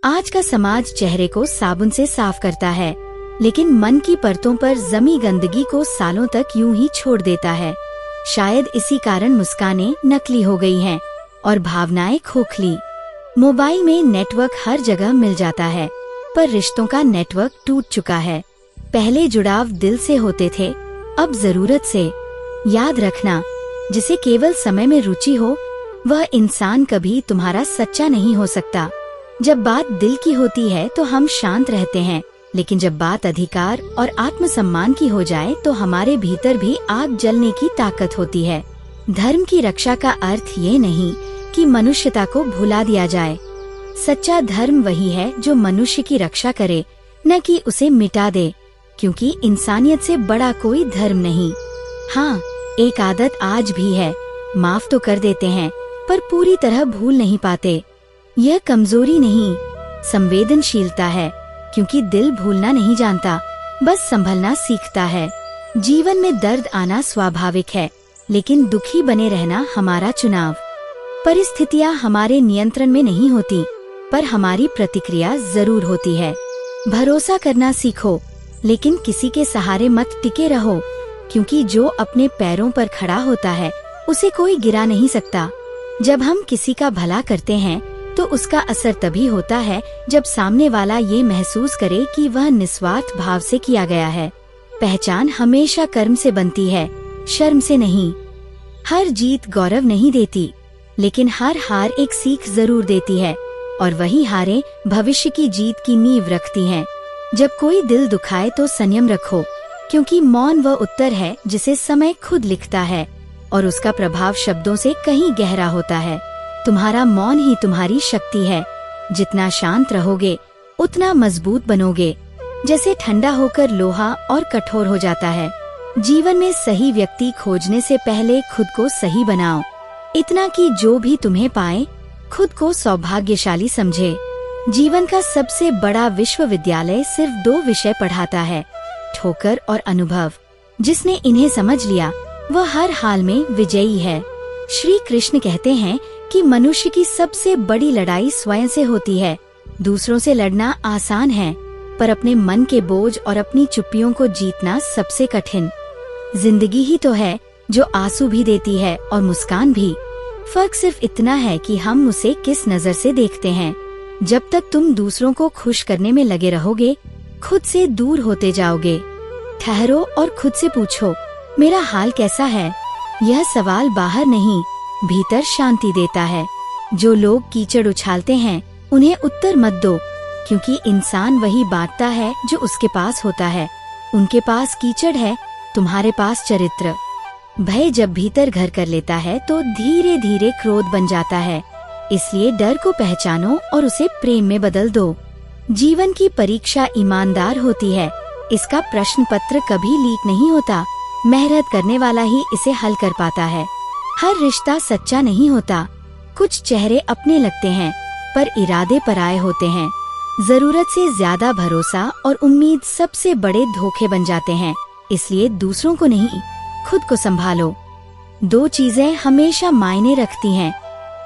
आज का समाज चेहरे को साबुन से साफ करता है, लेकिन मन की परतों पर जमी गंदगी को सालों तक यूं ही छोड़ देता है। शायद इसी कारण मुस्कानें नकली हो गई हैं और भावनाएं खोखली। मोबाइल में नेटवर्क हर जगह मिल जाता है, पर रिश्तों का नेटवर्क टूट चुका है। पहले जुड़ाव दिल से होते थे, अब जरूरत से। याद रखना, जिसे केवल समय में रुचि हो, वह इंसान कभी तुम्हारा सच्चा नहीं हो सकता। जब बात दिल की होती है तो हम शांत रहते हैं, लेकिन जब बात अधिकार और आत्मसम्मान की हो जाए तो हमारे भीतर भी आग जलने की ताकत होती है। धर्म की रक्षा का अर्थ ये नहीं कि मनुष्यता को भुला दिया जाए। सच्चा धर्म वही है जो मनुष्य की रक्षा करे, न कि उसे मिटा दे, क्योंकि इंसानियत से बड़ा कोई धर्म नहीं। हाँ, एक आदत आज भी है, माफ तो कर देते हैं पर पूरी तरह भूल नहीं पाते। यह कमजोरी नहीं, संवेदनशीलता है, क्योंकि दिल भूलना नहीं जानता, बस संभलना सीखता है। जीवन में दर्द आना स्वाभाविक है, लेकिन दुखी बने रहना हमारा चुनाव। परिस्थितियाँ हमारे नियंत्रण में नहीं होती, पर हमारी प्रतिक्रिया जरूर होती है। भरोसा करना सीखो, लेकिन किसी के सहारे मत टिके रहो, क्योंकि जो अपने पैरों पर खड़ा होता है उसे कोई गिरा नहीं सकता। जब हम किसी का भला करते हैं तो उसका असर तभी होता है जब सामने वाला ये महसूस करे कि वह निस्वार्थ भाव से किया गया है। पहचान हमेशा कर्म से बनती है, शर्म से नहीं। हर जीत गौरव नहीं देती, लेकिन हर हार एक सीख जरूर देती है, और वही हारें भविष्य की जीत की नींव रखती हैं। जब कोई दिल दुखाए तो संयम रखो, क्योंकि मौन वह उत्तर है जिसे समय खुद लिखता है, और उसका प्रभाव शब्दों से कहीं गहरा होता है। तुम्हारा मौन ही तुम्हारी शक्ति है। जितना शांत रहोगे उतना मजबूत बनोगे, जैसे ठंडा होकर लोहा और कठोर हो जाता है। जीवन में सही व्यक्ति खोजने से पहले खुद को सही बनाओ, इतना कि जो भी तुम्हें पाए खुद को सौभाग्यशाली समझे। जीवन का सबसे बड़ा विश्वविद्यालय सिर्फ 2 विषय पढ़ाता है, ठोकर और अनुभव। जिसने इन्हें समझ लिया वह हर हाल में विजयी है। श्री कृष्ण कहते हैं कि मनुष्य की सबसे बड़ी लड़ाई स्वयं से होती है। दूसरों से लड़ना आसान है, पर अपने मन के बोझ और अपनी चुप्पियों को जीतना सबसे कठिन। जिंदगी ही तो है जो आंसू भी देती है और मुस्कान भी। फर्क सिर्फ इतना है कि हम उसे किस नजर से देखते हैं। जब तक तुम दूसरों को खुश करने में लगे रहोगे, खुद से दूर होते जाओगे। ठहरो और खुद से पूछो, मेरा हाल कैसा है? यह सवाल बाहर नहीं, भीतर शांति देता है। जो लोग कीचड़ उछालते हैं उन्हें उत्तर मत दो, क्योंकि इंसान वही बांटता है जो उसके पास होता है। उनके पास कीचड़ है, तुम्हारे पास चरित्र। भय जब भीतर घर कर लेता है तो धीरे धीरे क्रोध बन जाता है। इसलिए डर को पहचानो और उसे प्रेम में बदल दो। जीवन की परीक्षा ईमानदार होती है, इसका प्रश्न पत्र कभी लीक नहीं होता। मेहनत करने वाला ही इसे हल कर पाता है। हर रिश्ता सच्चा नहीं होता। कुछ चेहरे अपने लगते हैं, पर इरादे पराये होते हैं। जरूरत से ज्यादा भरोसा और उम्मीद सबसे बड़े धोखे बन जाते हैं। इसलिए दूसरों को नहीं, खुद को संभालो। 2 चीजें हमेशा मायने रखती हैं,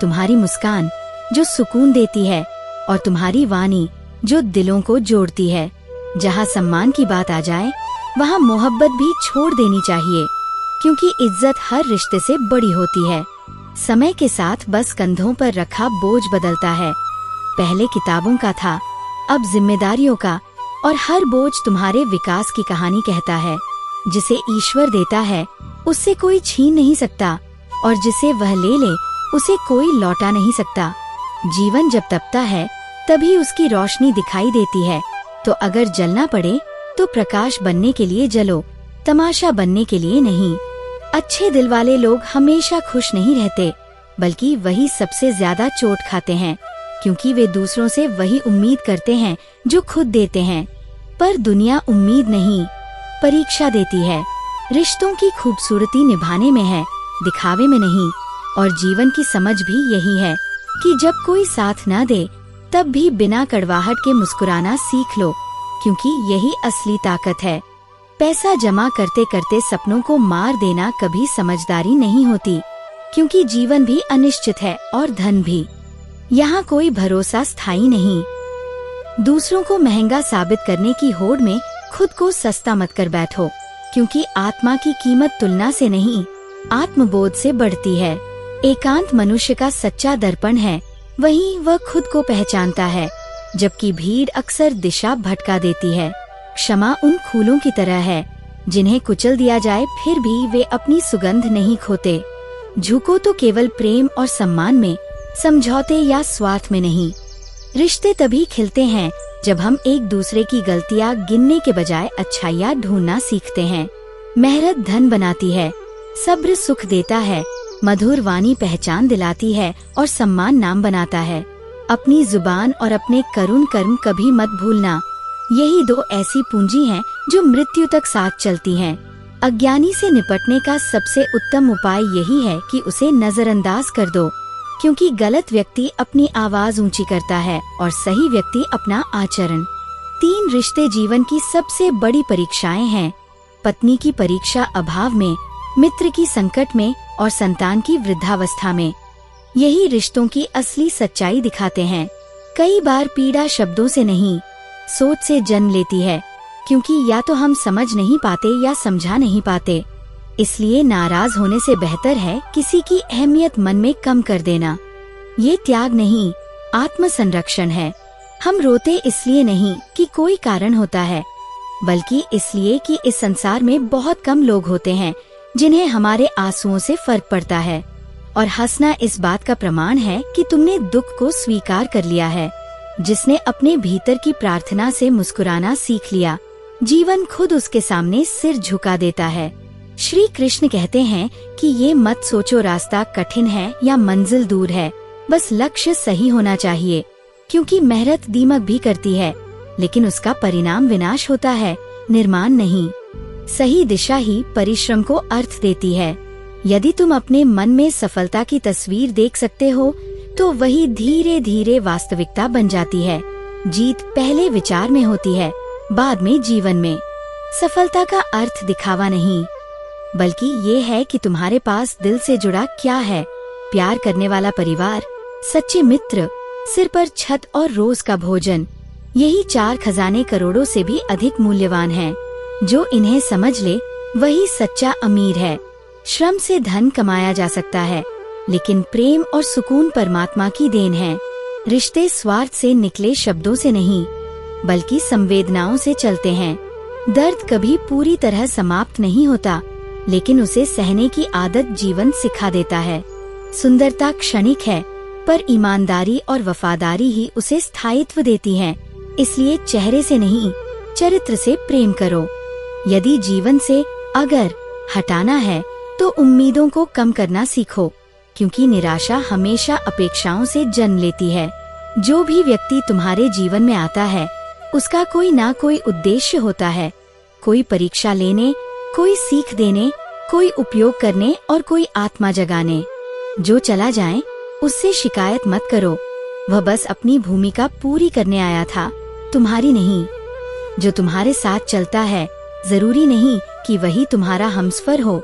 तुम्हारी मुस्कान जो सुकून देती है, और तुम्हारी वाणी जो दिलों को जोड़ती है। जहाँ सम्मान की बात आ जाए, वहाँ मोहब्बत भी छोड़ देनी चाहिए, क्योंकि इज्जत हर रिश्ते से बड़ी होती है। समय के साथ बस कंधों पर रखा बोझ बदलता है। पहले किताबों का था, अब जिम्मेदारियों का, और हर बोझ तुम्हारे विकास की कहानी कहता है। जिसे ईश्वर देता है उससे कोई छीन नहीं सकता, और जिसे वह ले ले उसे कोई लौटा नहीं सकता। जीवन जब तपता है तभी उसकी रोशनी दिखाई देती है। तो अगर जलना पड़े तो प्रकाश बनने के लिए जलो, तमाशा बनने के लिए नहीं। अच्छे दिल वाले लोग हमेशा खुश नहीं रहते, बल्कि वही सबसे ज्यादा चोट खाते हैं, क्योंकि वे दूसरों से वही उम्मीद करते हैं जो खुद देते हैं। पर दुनिया उम्मीद नहीं, परीक्षा देती है। रिश्तों की खूबसूरती निभाने में है, दिखावे में नहीं। और जीवन की समझ भी यही है कि जब कोई साथ न दे तब भी बिना कड़वाहट के मुस्कुराना सीख लो, क्योंकि यही असली ताकत है। पैसा जमा करते करते सपनों को मार देना कभी समझदारी नहीं होती, क्योंकि जीवन भी अनिश्चित है और धन भी। यहाँ कोई भरोसा स्थायी नहीं। दूसरों को महंगा साबित करने की होड़ में खुद को सस्ता मत कर बैठो, क्योंकि आत्मा की कीमत तुलना से नहीं, आत्मबोध से बढ़ती है। एकांत मनुष्य का सच्चा दर्पण है, वहीं वह खुद को पहचानता है, जबकि भीड़ अक्सर दिशा भटका देती है। क्षमा उन फूलों की तरह है जिन्हें कुचल दिया जाए फिर भी वे अपनी सुगंध नहीं खोते। झुको तो केवल प्रेम और सम्मान में, समझौते या स्वार्थ में नहीं। रिश्ते तभी खिलते हैं जब हम एक दूसरे की गलतियां गिनने के बजाय अच्छाइयां ढूंढना सीखते हैं। मेहनत धन बनाती है, सब्र सुख देता है, मधुर वाणी पहचान दिलाती है और सम्मान नाम बनाता है। अपनी जुबान और अपने करुण कर्म कभी मत भूलना। यही दो ऐसी पूंजी हैं जो मृत्यु तक साथ चलती हैं। अज्ञानी से निपटने का सबसे उत्तम उपाय यही है कि उसे नजरअंदाज कर दो, क्योंकि गलत व्यक्ति अपनी आवाज ऊंची करता है और सही व्यक्ति अपना आचरण। 3 रिश्ते जीवन की सबसे बड़ी परीक्षाएं हैं। पत्नी की परीक्षा अभाव में, मित्र की संकट में और संतान की वृद्धावस्था में। यही रिश्तों की असली सच्चाई दिखाते हैं। कई बार पीड़ा शब्दों से नहीं, सोच से जन्म लेती है, क्योंकि या तो हम समझ नहीं पाते या समझा नहीं पाते। इसलिए नाराज होने से बेहतर है किसी की अहमियत मन में कम कर देना। ये त्याग नहीं, आत्म संरक्षण है। हम रोते इसलिए नहीं कि कोई कारण होता है, बल्कि इसलिए कि इस संसार में बहुत कम लोग होते हैं जिन्हें हमारे आंसुओं से फर्क पड़ता है। और हंसना इस बात का प्रमाण है कि तुमने दुख को स्वीकार कर लिया है। जिसने अपने भीतर की प्रार्थना से मुस्कुराना सीख लिया, जीवन खुद उसके सामने सिर झुका देता है। श्री कृष्ण कहते हैं कि ये मत सोचो रास्ता कठिन है या मंजिल दूर है, बस लक्ष्य सही होना चाहिए। क्योंकि मेहनत दीमक भी करती है, लेकिन उसका परिणाम विनाश होता है, निर्माण नहीं। सही दिशा ही परिश्रम को अर्थ देती है। यदि तुम अपने मन में सफलता की तस्वीर देख सकते हो, तो वही धीरे धीरे वास्तविकता बन जाती है। जीत पहले विचार में होती है, बाद में जीवन में। सफलता का अर्थ दिखावा नहीं, बल्कि ये है कि तुम्हारे पास दिल से जुड़ा क्या है। प्यार करने वाला परिवार, सच्चे मित्र, सिर पर छत और रोज का भोजन। यही 4 खजाने करोड़ों से भी अधिक मूल्यवान हैं। जो इन्हें समझ ले वही सच्चा अमीर है। श्रम से धन कमाया जा सकता है, लेकिन प्रेम और सुकून परमात्मा की देन है। रिश्ते स्वार्थ से निकले शब्दों से नहीं, बल्कि संवेदनाओं से चलते हैं। दर्द कभी पूरी तरह समाप्त नहीं होता, लेकिन उसे सहने की आदत जीवन सिखा देता है। सुंदरता क्षणिक है, पर ईमानदारी और वफादारी ही उसे स्थायित्व देती है। इसलिए चेहरे से नहीं, चरित्र से प्रेम करो। यदि जीवन से अगर हटाना है, तो उम्मीदों को कम करना सीखो, क्योंकि निराशा हमेशा अपेक्षाओं से जन्म लेती है। जो भी व्यक्ति तुम्हारे जीवन में आता है, उसका कोई ना कोई उद्देश्य होता है। कोई परीक्षा लेने, कोई सीख देने, कोई उपयोग करने और कोई आत्मा जगाने। जो चला जाए उससे शिकायत मत करो, वह बस अपनी भूमिका पूरी करने आया था, तुम्हारी नहीं। जो तुम्हारे साथ चलता है, जरूरी नहीं कि वही तुम्हारा हमसफर हो।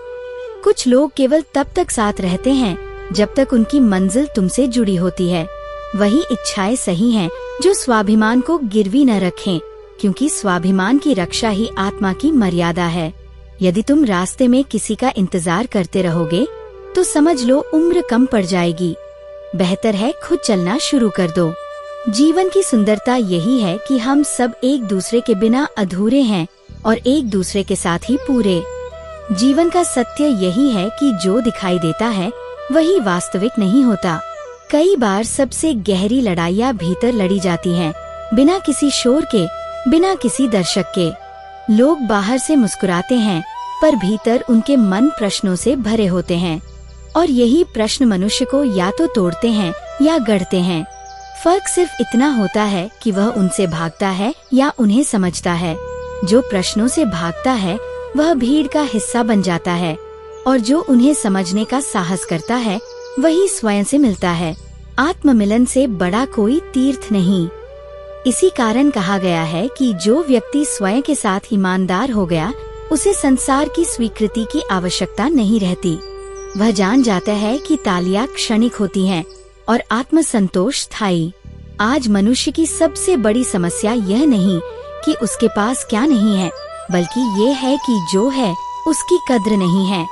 कुछ लोग केवल तब तक साथ रहते हैं जब तक उनकी मंजिल तुमसे जुड़ी होती है। वही इच्छाएं सही हैं जो स्वाभिमान को गिरवी न रखें, क्योंकि स्वाभिमान की रक्षा ही आत्मा की मर्यादा है। यदि तुम रास्ते में किसी का इंतजार करते रहोगे, तो समझ लो उम्र कम पड़ जाएगी। बेहतर है खुद चलना शुरू कर दो। जीवन की सुंदरता यही है कि हम सब एक दूसरे के बिना अधूरे हैं और एक दूसरे के साथ ही पूरे। जीवन का सत्य यही है कि जो दिखाई देता है वही वास्तविक नहीं होता। कई बार सबसे गहरी लड़ाइयाँ भीतर लड़ी जाती हैं, बिना किसी शोर के, बिना किसी दर्शक के। लोग बाहर से मुस्कुराते हैं, पर भीतर उनके मन प्रश्नों से भरे होते हैं, और यही प्रश्न मनुष्य को या तो तोड़ते हैं या गढ़ते हैं। फर्क सिर्फ इतना होता है कि वह उनसे भागता है या उन्हें समझता है। जो प्रश्नों से भागता है वह भीड़ का हिस्सा बन जाता है, और जो उन्हें समझने का साहस करता है वही स्वयं से मिलता है। आत्ममिलन से बड़ा कोई तीर्थ नहीं। इसी कारण कहा गया है कि जो व्यक्ति स्वयं के साथ ईमानदार हो गया, उसे संसार की स्वीकृति की आवश्यकता नहीं रहती। वह जान जाता है कि तालियां क्षणिक होती हैं और आत्मसंतोष स्थायी। आज मनुष्य की सबसे बड़ी समस्या यह नहीं कि उसके पास क्या नहीं है, बल्कि ये है कि जो है उसकी कद्र नहीं है।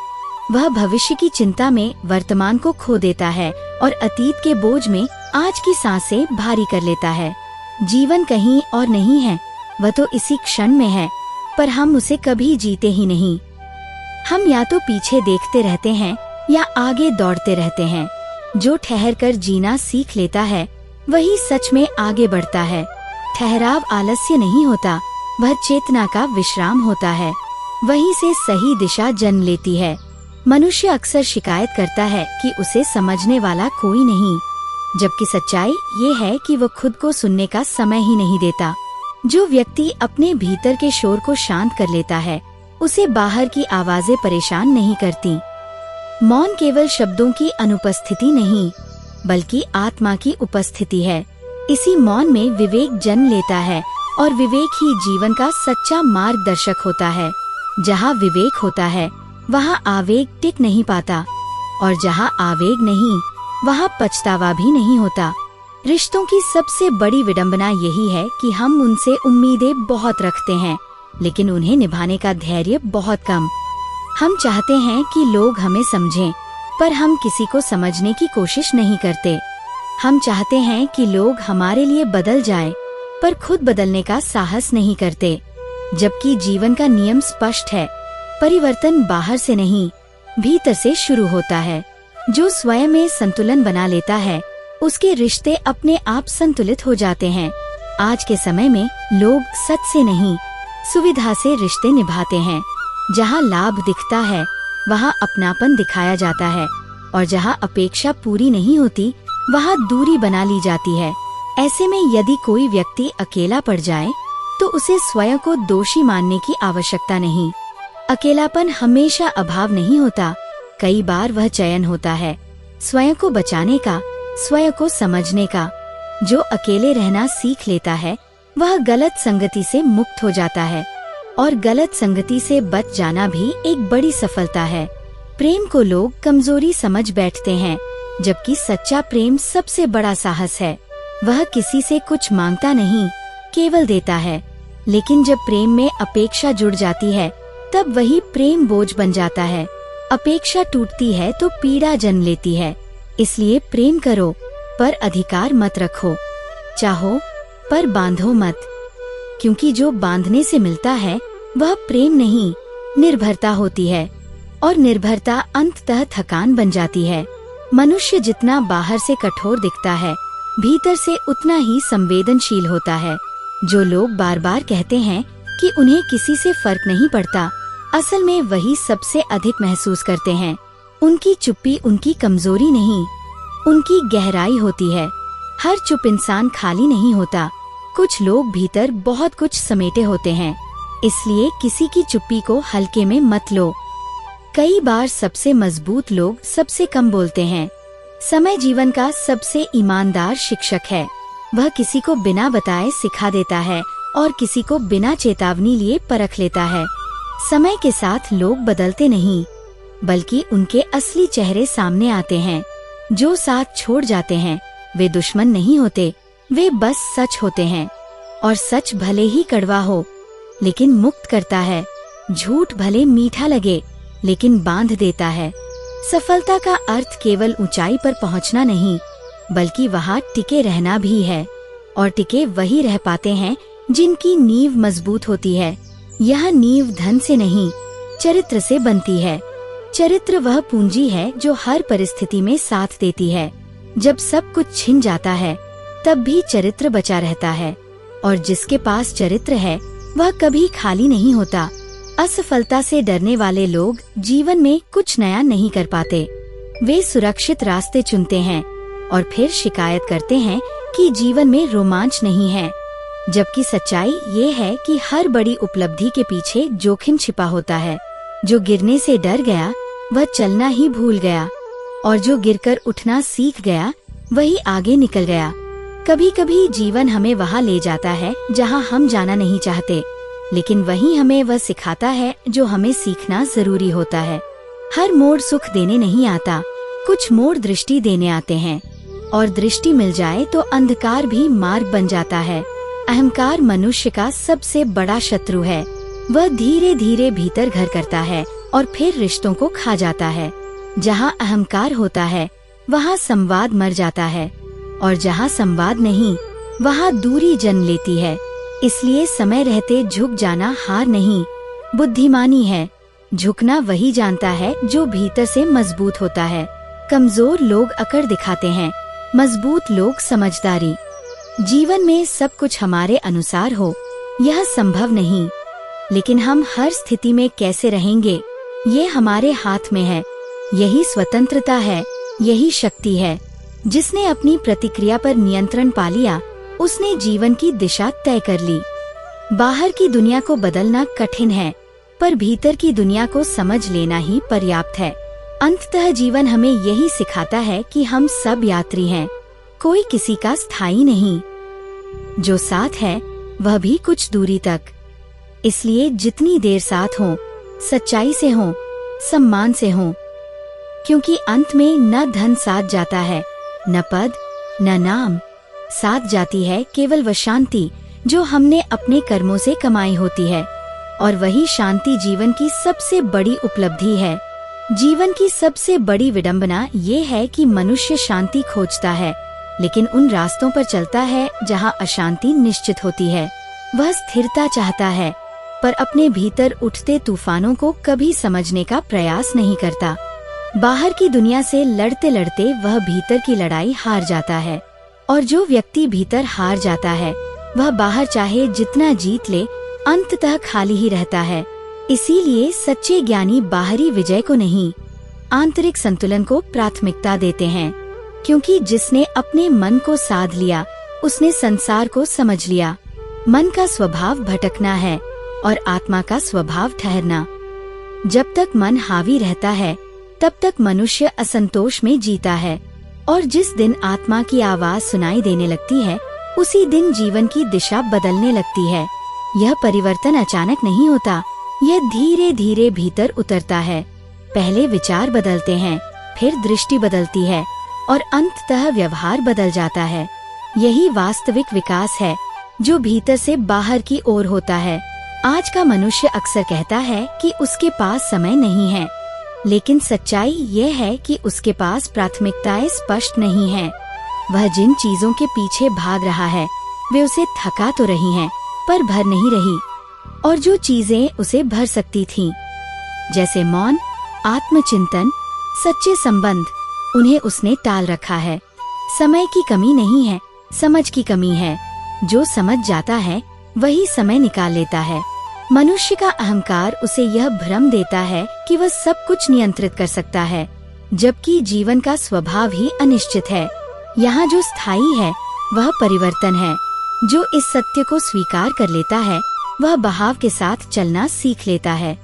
वह भविष्य की चिंता में वर्तमान को खो देता है और अतीत के बोझ में आज की सांसें भारी कर लेता है। जीवन कहीं और नहीं है, वह तो इसी क्षण में है, पर हम उसे कभी जीते ही नहीं। हम या तो पीछे देखते रहते हैं या आगे दौड़ते रहते हैं। जो ठहर कर जीना सीख लेता है वही सच में आगे बढ़ता है। ठहराव आलस्य नहीं होता, वह चेतना का विश्राम होता है। वहीं से सही दिशा जन्म लेती है। मनुष्य अक्सर शिकायत करता है कि उसे समझने वाला कोई नहीं, जबकि सच्चाई ये है कि वह खुद को सुनने का समय ही नहीं देता। जो व्यक्ति अपने भीतर के शोर को शांत कर लेता है, उसे बाहर की आवाजें परेशान नहीं करती। मौन केवल शब्दों की अनुपस्थिति नहीं, बल्कि आत्मा की उपस्थिति है। इसी मौन में विवेक जन्म लेता है और विवेक ही जीवन का सच्चा मार्गदर्शक होता है। जहाँ विवेक होता है वहाँ आवेग टिक नहीं पाता, और जहाँ आवेग नहीं वहाँ पछतावा भी नहीं होता। रिश्तों की सबसे बड़ी विडंबना यही है कि हम उनसे उम्मीदें बहुत रखते हैं, लेकिन उन्हें निभाने का धैर्य बहुत कम। हम चाहते हैं कि लोग हमें समझें, पर हम किसी को समझने की कोशिश नहीं करते। हम चाहते हैं कि लोग हमारे लिए बदल जाएं, पर खुद बदलने का साहस नहीं करते। जबकि जीवन का नियम स्पष्ट है, परिवर्तन बाहर से नहीं, भीतर से शुरू होता है। जो स्वयं में संतुलन बना लेता है, उसके रिश्ते अपने आप संतुलित हो जाते हैं। आज के समय में लोग सच से नहीं, सुविधा से रिश्ते निभाते हैं। जहाँ लाभ दिखता है वहाँ अपनापन दिखाया जाता है, और जहाँ अपेक्षा पूरी नहीं होती वहाँ दूरी बना ली जाती है। ऐसे में यदि कोई व्यक्ति अकेला पड़ जाए तो उसे स्वयं को दोषी मानने की आवश्यकता नहीं। अकेलापन हमेशा अभाव नहीं होता, कई बार वह चयन होता है स्वयं को बचाने का, स्वयं को समझने का। जो अकेले रहना सीख लेता है वह गलत संगति से मुक्त हो जाता है, और गलत संगति से बच जाना भी एक बड़ी सफलता है। प्रेम को लोग कमजोरी समझ बैठते हैं, जबकि सच्चा प्रेम सबसे बड़ा साहस है। वह किसी से कुछ मांगता नहीं, केवल देता है। लेकिन जब प्रेम में अपेक्षा जुड़ जाती है तब वही प्रेम बोझ बन जाता है। अपेक्षा टूटती है तो पीड़ा जन्म लेती है। इसलिए प्रेम करो, पर अधिकार मत रखो। चाहो, पर बांधो मत, क्योंकि जो बांधने से मिलता है वह प्रेम नहीं, निर्भरता होती है, और निर्भरता अंततः थकान बन जाती है। मनुष्य जितना बाहर से कठोर दिखता है, भीतर से उतना ही संवेदनशील होता है। जो लोग बार बार कहते हैं कि उन्हें किसी से फर्क नहीं पड़ता, असल में वही सबसे अधिक महसूस करते हैं। उनकी चुप्पी उनकी कमजोरी नहीं, उनकी गहराई होती है। हर चुप इंसान खाली नहीं होता, कुछ लोग भीतर बहुत कुछ समेटे होते हैं। इसलिए किसी की चुप्पी को हल्के में मत लो। कई बार सबसे मजबूत लोग सबसे कम बोलते हैं। समय जीवन का सबसे ईमानदार शिक्षक है। वह किसी को बिना बताए सिखा देता है और किसी को बिना चेतावनी लिए परख लेता है। समय के साथ लोग बदलते नहीं, बल्कि उनके असली चेहरे सामने आते हैं। जो साथ छोड़ जाते हैं वे दुश्मन नहीं होते, वे बस सच होते हैं। और सच भले ही कड़वा हो, लेकिन मुक्त करता है। झूठ भले मीठा लगे, लेकिन बांध देता है। सफलता का अर्थ केवल ऊंचाई पर पहुंचना नहीं, बल्कि वहाँ टिके रहना भी है। और टिके वही रह पाते हैं जिनकी नींव मजबूत होती है। यह नींव धन से नहीं, चरित्र से बनती है। चरित्र वह पूंजी है जो हर परिस्थिति में साथ देती है। जब सब कुछ छिन जाता है तब भी चरित्र बचा रहता है, और जिसके पास चरित्र है वह कभी खाली नहीं होता। असफलता से डरने वाले लोग जीवन में कुछ नया नहीं कर पाते। वे सुरक्षित रास्ते चुनते हैं और फिर शिकायत करते हैं कि जीवन में रोमांच नहीं है। जबकि सच्चाई ये है कि हर बड़ी उपलब्धि के पीछे जोखिम छिपा होता है। जो गिरने से डर गया वह चलना ही भूल गया, और जो गिरकर उठना सीख गया वही आगे निकल गया। कभी कभी जीवन हमें वहाँ ले जाता है जहाँ हम जाना नहीं चाहते, लेकिन वही हमें वह सिखाता है जो हमें सीखना जरूरी होता है। हर मोड़ सुख देने नहीं आता, कुछ मोड़ दृष्टि देने आते हैं। और दृष्टि मिल जाए तो अंधकार भी मार्ग बन जाता है। अहंकार मनुष्य का सबसे बड़ा शत्रु है। वह धीरे धीरे भीतर घर करता है और फिर रिश्तों को खा जाता है। जहाँ अहंकार होता है वहाँ संवाद मर जाता है, और जहाँ संवाद नहीं वहाँ दूरी जन्म लेती है। इसलिए समय रहते झुक जाना हार नहीं, बुद्धिमानी है। झुकना वही जानता है जो भीतर से मजबूत होता है। कमजोर लोग अकड़ दिखाते हैं, मजबूत लोग समझदारी। जीवन में सब कुछ हमारे अनुसार हो यह संभव नहीं, लेकिन हम हर स्थिति में कैसे रहेंगे ये हमारे हाथ में है। यही स्वतंत्रता है, यही शक्ति है। जिसने अपनी प्रतिक्रिया पर नियंत्रण पा लिया उसने जीवन की दिशा तय कर ली। बाहर की दुनिया को बदलना कठिन है, पर भीतर की दुनिया को समझ लेना ही पर्याप्त है। अंततः जीवन हमें यही सिखाता है कि हम सब यात्री हैं, कोई किसी का स्थायी नहीं। जो साथ है वह भी कुछ दूरी तक। इसलिए जितनी देर साथ हो, सच्चाई से हो, सम्मान से हो, क्योंकि अंत में न धन साथ जाता है, न पद, न नाम। साथ जाती है केवल वह शांति जो हमने अपने कर्मों से कमाई होती है, और वही शांति जीवन की सबसे बड़ी उपलब्धि है। जीवन की सबसे बड़ी विडंबना ये है कि मनुष्य शांति खोजता है, लेकिन उन रास्तों पर चलता है जहाँ अशांति निश्चित होती है। वह स्थिरता चाहता है, पर अपने भीतर उठते तूफानों को कभी समझने का प्रयास नहीं करता। बाहर की दुनिया से लड़ते लड़ते वह भीतर की लड़ाई हार जाता है, और जो व्यक्ति भीतर हार जाता है वह बाहर चाहे जितना जीत ले अंततः खाली ही रहता है। इसीलिए सच्चे ज्ञानी बाहरी विजय को नहीं, आंतरिक संतुलन को प्राथमिकता देते हैं, क्योंकि जिसने अपने मन को साध लिया उसने संसार को समझ लिया। मन का स्वभाव भटकना है और आत्मा का स्वभाव ठहरना। जब तक मन हावी रहता है तब तक मनुष्य असंतोष में जीता है, और जिस दिन आत्मा की आवाज सुनाई देने लगती है उसी दिन जीवन की दिशा बदलने लगती है। यह परिवर्तन अचानक नहीं होता, यह धीरे धीरे भीतर उतरता है। पहले विचार बदलते हैं, फिर दृष्टि बदलती है, और अंततः व्यवहार बदल जाता है। यही वास्तविक विकास है जो भीतर से बाहर की ओर होता है। आज का मनुष्य अक्सर कहता है कि उसके पास समय नहीं है, लेकिन सच्चाई यह है कि उसके पास प्राथमिकताएं स्पष्ट नहीं हैं। वह जिन चीजों के पीछे भाग रहा है वे उसे थका तो रही हैं, पर भर नहीं रही, और जो चीजें उसे भर सकती थीं, जैसे मौन, आत्मचिंतन, सच्चे संबंध, उन्हें उसने टाल रखा है। समय की कमी नहीं है, समझ की कमी है। जो समझ जाता है वही समय निकाल लेता है। मनुष्य का अहंकार उसे यह भ्रम देता है कि वह सब कुछ नियंत्रित कर सकता है, जबकि जीवन का स्वभाव ही अनिश्चित है। यहाँ जो स्थायी है वह परिवर्तन है। जो इस सत्य को स्वीकार कर लेता है वह बहाव के साथ चलना सीख लेता है,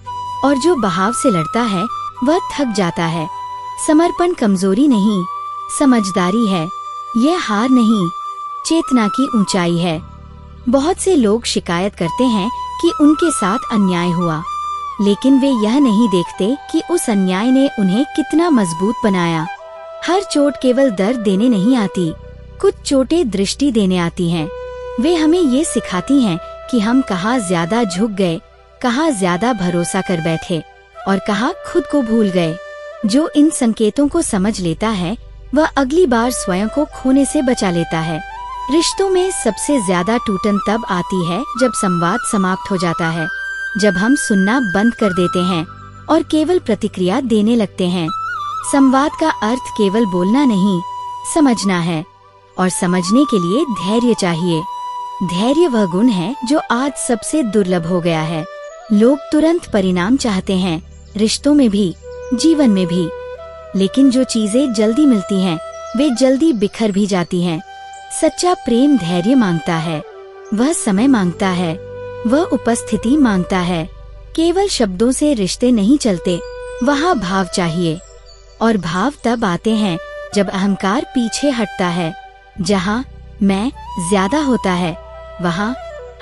और जो बहाव से लड़ता है वह थक जाता है। समर्पण कमजोरी नहीं, समझदारी है। यह हार नहीं, चेतना की ऊंचाई है। बहुत से लोग शिकायत करते हैं कि उनके साथ अन्याय हुआ, लेकिन वे यह नहीं देखते कि उस अन्याय ने उन्हें कितना मजबूत बनाया। हर चोट केवल दर्द देने नहीं आती, कुछ चोटें दृष्टि देने आती हैं। वे हमें ये सिखाती हैं कि हम कहाँ ज्यादा झुक गए, कहाँ ज्यादा भरोसा कर बैठे, और कहाँ खुद को भूल गए। जो इन संकेतों को समझ लेता है वह अगली बार स्वयं को खोने से बचा लेता है। रिश्तों में सबसे ज्यादा टूटन तब आती है जब संवाद समाप्त हो जाता है, जब हम सुनना बंद कर देते हैं और केवल प्रतिक्रिया देने लगते हैं। संवाद का अर्थ केवल बोलना नहीं, समझना है, और समझने के लिए धैर्य चाहिए। धैर्य वह गुण है जो आज सबसे दुर्लभ हो गया है। लोग तुरंत परिणाम चाहते हैं, रिश्तों में भी, जीवन में भी, लेकिन जो चीजें जल्दी मिलती हैं वे जल्दी बिखर भी जाती हैं। सच्चा प्रेम धैर्य मांगता है, वह समय मांगता है, वह उपस्थिति मांगता है। केवल शब्दों से रिश्ते नहीं चलते, वहाँ भाव चाहिए, और भाव तब आते हैं जब अहंकार पीछे हटता है। जहाँ मैं ज्यादा होता है वहाँ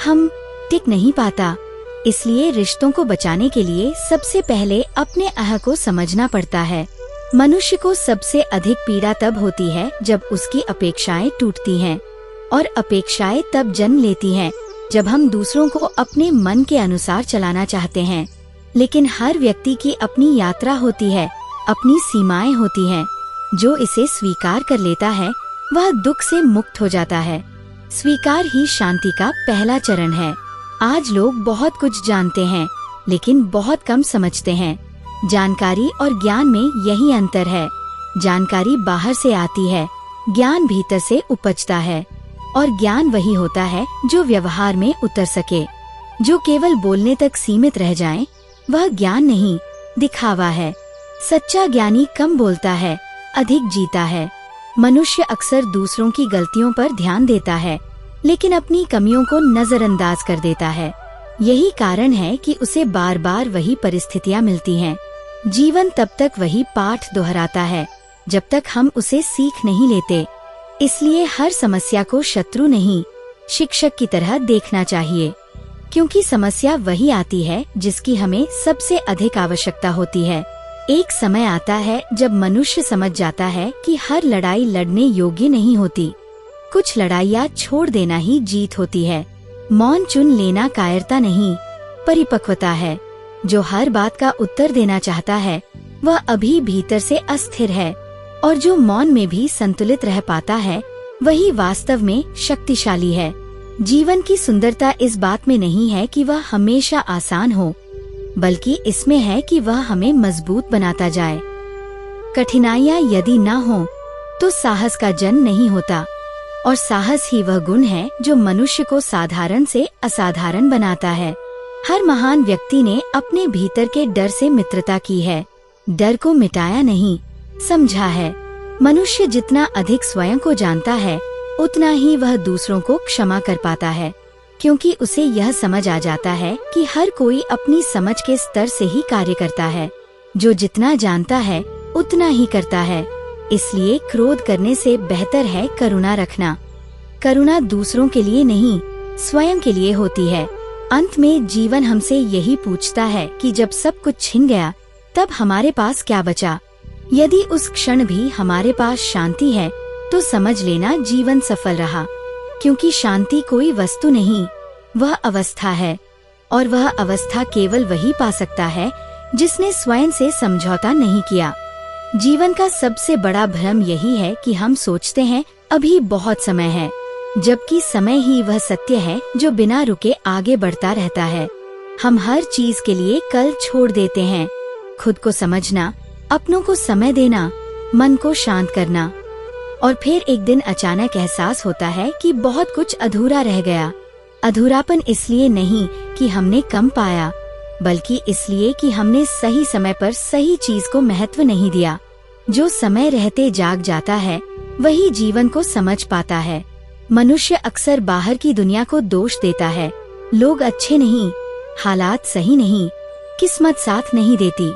हम टिक नहीं पाता। इसलिए रिश्तों को बचाने के लिए सबसे पहले अपने अह को समझना पड़ता है। मनुष्य को सबसे अधिक पीड़ा तब होती है जब उसकी अपेक्षाएं टूटती हैं, और अपेक्षाएं तब जन्म लेती हैं जब हम दूसरों को अपने मन के अनुसार चलाना चाहते हैं। लेकिन हर व्यक्ति की अपनी यात्रा होती है, अपनी सीमाएं होती हैं। जो इसे स्वीकार कर लेता है वह दुख से मुक्त हो जाता है। स्वीकार ही शांति का पहला चरण है। आज लोग बहुत कुछ जानते हैं लेकिन बहुत कम समझते हैं। जानकारी और ज्ञान में यही अंतर है। जानकारी बाहर से आती है, ज्ञान भीतर से उपजता है। और ज्ञान वही होता है जो व्यवहार में उतर सके। जो केवल बोलने तक सीमित रह जाए वह ज्ञान नहीं, दिखावा है। सच्चा ज्ञानी कम बोलता है, अधिक जीता है। मनुष्य अक्सर दूसरों की गलतियों पर ध्यान देता है लेकिन अपनी कमियों को नजरअंदाज कर देता है। यही कारण है कि उसे बार बार वही परिस्थितियां मिलती हैं। जीवन तब तक वही पाठ दोहराता है जब तक हम उसे सीख नहीं लेते। इसलिए हर समस्या को शत्रु नहीं, शिक्षक की तरह देखना चाहिए, क्योंकि समस्या वही आती है जिसकी हमें सबसे अधिक आवश्यकता होती है। एक समय आता है जब मनुष्य समझ जाता है कि हर लड़ाई लड़ने योग्य नहीं होती। कुछ लड़ाइयाँ छोड़ देना ही जीत होती है। मौन चुन लेना कायरता नहीं, परिपक्वता है। जो हर बात का उत्तर देना चाहता है वह अभी भीतर से अस्थिर है, और जो मौन में भी संतुलित रह पाता है वही वास्तव में शक्तिशाली है। जीवन की सुंदरता इस बात में नहीं है कि वह हमेशा आसान हो, बल्कि इसमें है कि वह हमें मजबूत बनाता जाए। कठिनाइयाँ यदि न हो तो साहस का जन्म नहीं होता, और साहस ही वह गुण है जो मनुष्य को साधारण से असाधारण बनाता है। हर महान व्यक्ति ने अपने भीतर के डर से मित्रता की है, डर को मिटाया नहीं, समझा है। मनुष्य जितना अधिक स्वयं को जानता है उतना ही वह दूसरों को क्षमा कर पाता है, क्योंकि उसे यह समझ आ जाता है कि हर कोई अपनी समझ के स्तर से ही कार्य करता है। जो जितना जानता है उतना ही करता है। इसलिए क्रोध करने से बेहतर है करुणा रखना। करुणा दूसरों के लिए नहीं, स्वयं के लिए होती है। अंत में जीवन हमसे यही पूछता है कि जब सब कुछ छिन गया तब हमारे पास क्या बचा। यदि उस क्षण भी हमारे पास शांति है तो समझ लेना जीवन सफल रहा, क्योंकि शांति कोई वस्तु नहीं, वह अवस्था है, और वह अवस्था केवल वही पा सकता है जिसने स्वयं से समझौता नहीं किया। जीवन का सबसे बड़ा भ्रम यही है कि हम सोचते हैं अभी बहुत समय है, जबकि समय ही वह सत्य है जो बिना रुके आगे बढ़ता रहता है। हम हर चीज के लिए कल छोड़ देते हैं। खुद को समझना, अपनों को समय देना, मन को शांत करना, और फिर एक दिन अचानक एहसास होता है कि बहुत कुछ अधूरा रह गया। अधूरापन इसलिए नहीं कि हमने कम पाया, बल्कि इसलिए कि हमने सही समय पर सही चीज को महत्व नहीं दिया। जो समय रहते जाग जाता है वही जीवन को समझ पाता है। मनुष्य अक्सर बाहर की दुनिया को दोष देता है। लोग अच्छे नहीं, हालात सही नहीं, किस्मत साथ नहीं देती,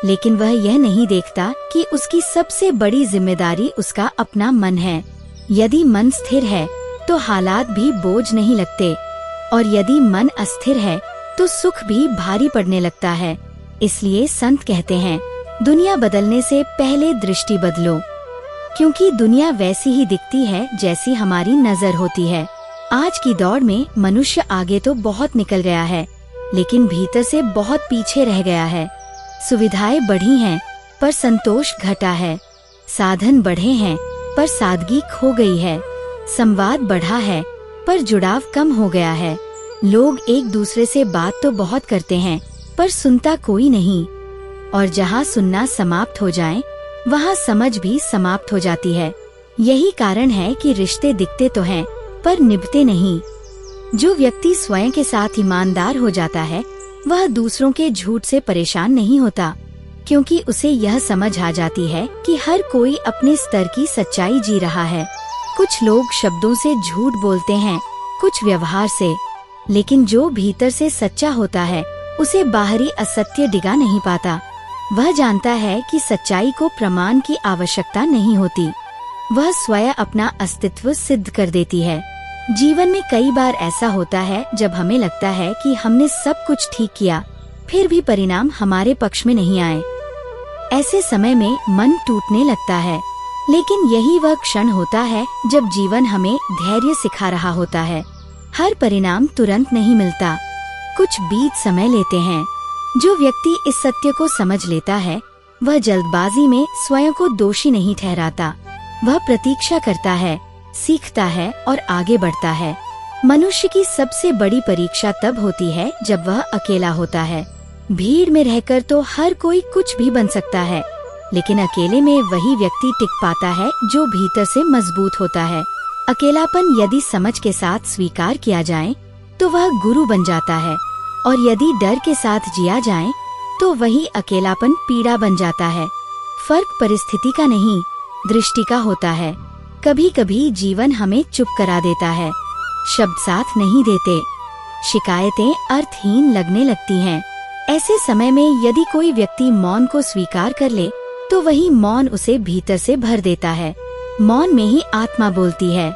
लेकिन वह यह नहीं देखता कि उसकी सबसे बड़ी जिम्मेदारी उसका अपना मन है। यदि मन स्थिर है तो हालात भी बोझ नहीं लगते, और यदि मन अस्थिर है तो सुख भी भारी पड़ने लगता है। इसलिए संत कहते हैं, दुनिया बदलने से पहले दृष्टि बदलो, क्योंकि दुनिया वैसी ही दिखती है जैसी हमारी नजर होती है। आज की दौड़ में मनुष्य आगे तो बहुत निकल गया है, लेकिन भीतर से बहुत पीछे रह गया है। सुविधाएं बढ़ी हैं पर संतोष घटा है, साधन बढ़े हैं पर सादगी खो गई है, संवाद बढ़ा है पर जुड़ाव कम हो गया है। लोग एक दूसरे से बात तो बहुत करते हैं पर सुनता कोई नहीं, और जहाँ सुनना समाप्त हो जाए वहाँ समझ भी समाप्त हो जाती है। यही कारण है कि रिश्ते दिखते तो हैं पर निभते नहीं। जो व्यक्ति स्वयं के साथ ईमानदार हो जाता है वह दूसरों के झूठ से परेशान नहीं होता, क्योंकि उसे यह समझ आ जाती है कि हर कोई अपने स्तर की सच्चाई जी रहा है। कुछ लोग शब्दों से झूठ बोलते हैं, कुछ व्यवहार से, लेकिन जो भीतर से सच्चा होता है उसे बाहरी असत्य डिगा नहीं पाता। वह जानता है कि सच्चाई को प्रमाण की आवश्यकता नहीं होती, वह स्वयं अपना अस्तित्व सिद्ध कर देती है। जीवन में कई बार ऐसा होता है जब हमें लगता है कि हमने सब कुछ ठीक किया, फिर भी परिणाम हमारे पक्ष में नहीं आए। ऐसे समय में मन टूटने लगता है, लेकिन यही वह क्षण होता है जब जीवन हमें धैर्य सिखा रहा होता है। हर परिणाम तुरंत नहीं मिलता, कुछ बीत समय लेते हैं। जो व्यक्ति इस सत्य को समझ लेता है, वह जल्दबाजी में स्वयं को दोषी नहीं ठहराता। वह प्रतीक्षा करता है, सीखता है और आगे बढ़ता है। मनुष्य की सबसे बड़ी परीक्षा तब होती है जब वह अकेला होता है। भीड़ में रहकर तो हर कोई कुछ भी बन सकता है, लेकिन अकेले में वही व्यक्ति टिक पाता है जो भीतर से मजबूत होता है। अकेलापन यदि समझ के साथ स्वीकार किया जाए तो वह गुरु बन जाता है, और यदि डर के साथ जिया जाए तो वही अकेलापन पीड़ा बन जाता है। फर्क परिस्थिति का नहीं, दृष्टि का होता है। कभी कभी जीवन हमें चुप करा देता है, शब्द साथ नहीं देते, शिकायतें अर्थहीन लगने लगती हैं। ऐसे समय में यदि कोई व्यक्ति मौन को स्वीकार कर ले तो वही मौन उसे भीतर से भर देता है। मौन में ही आत्मा बोलती है,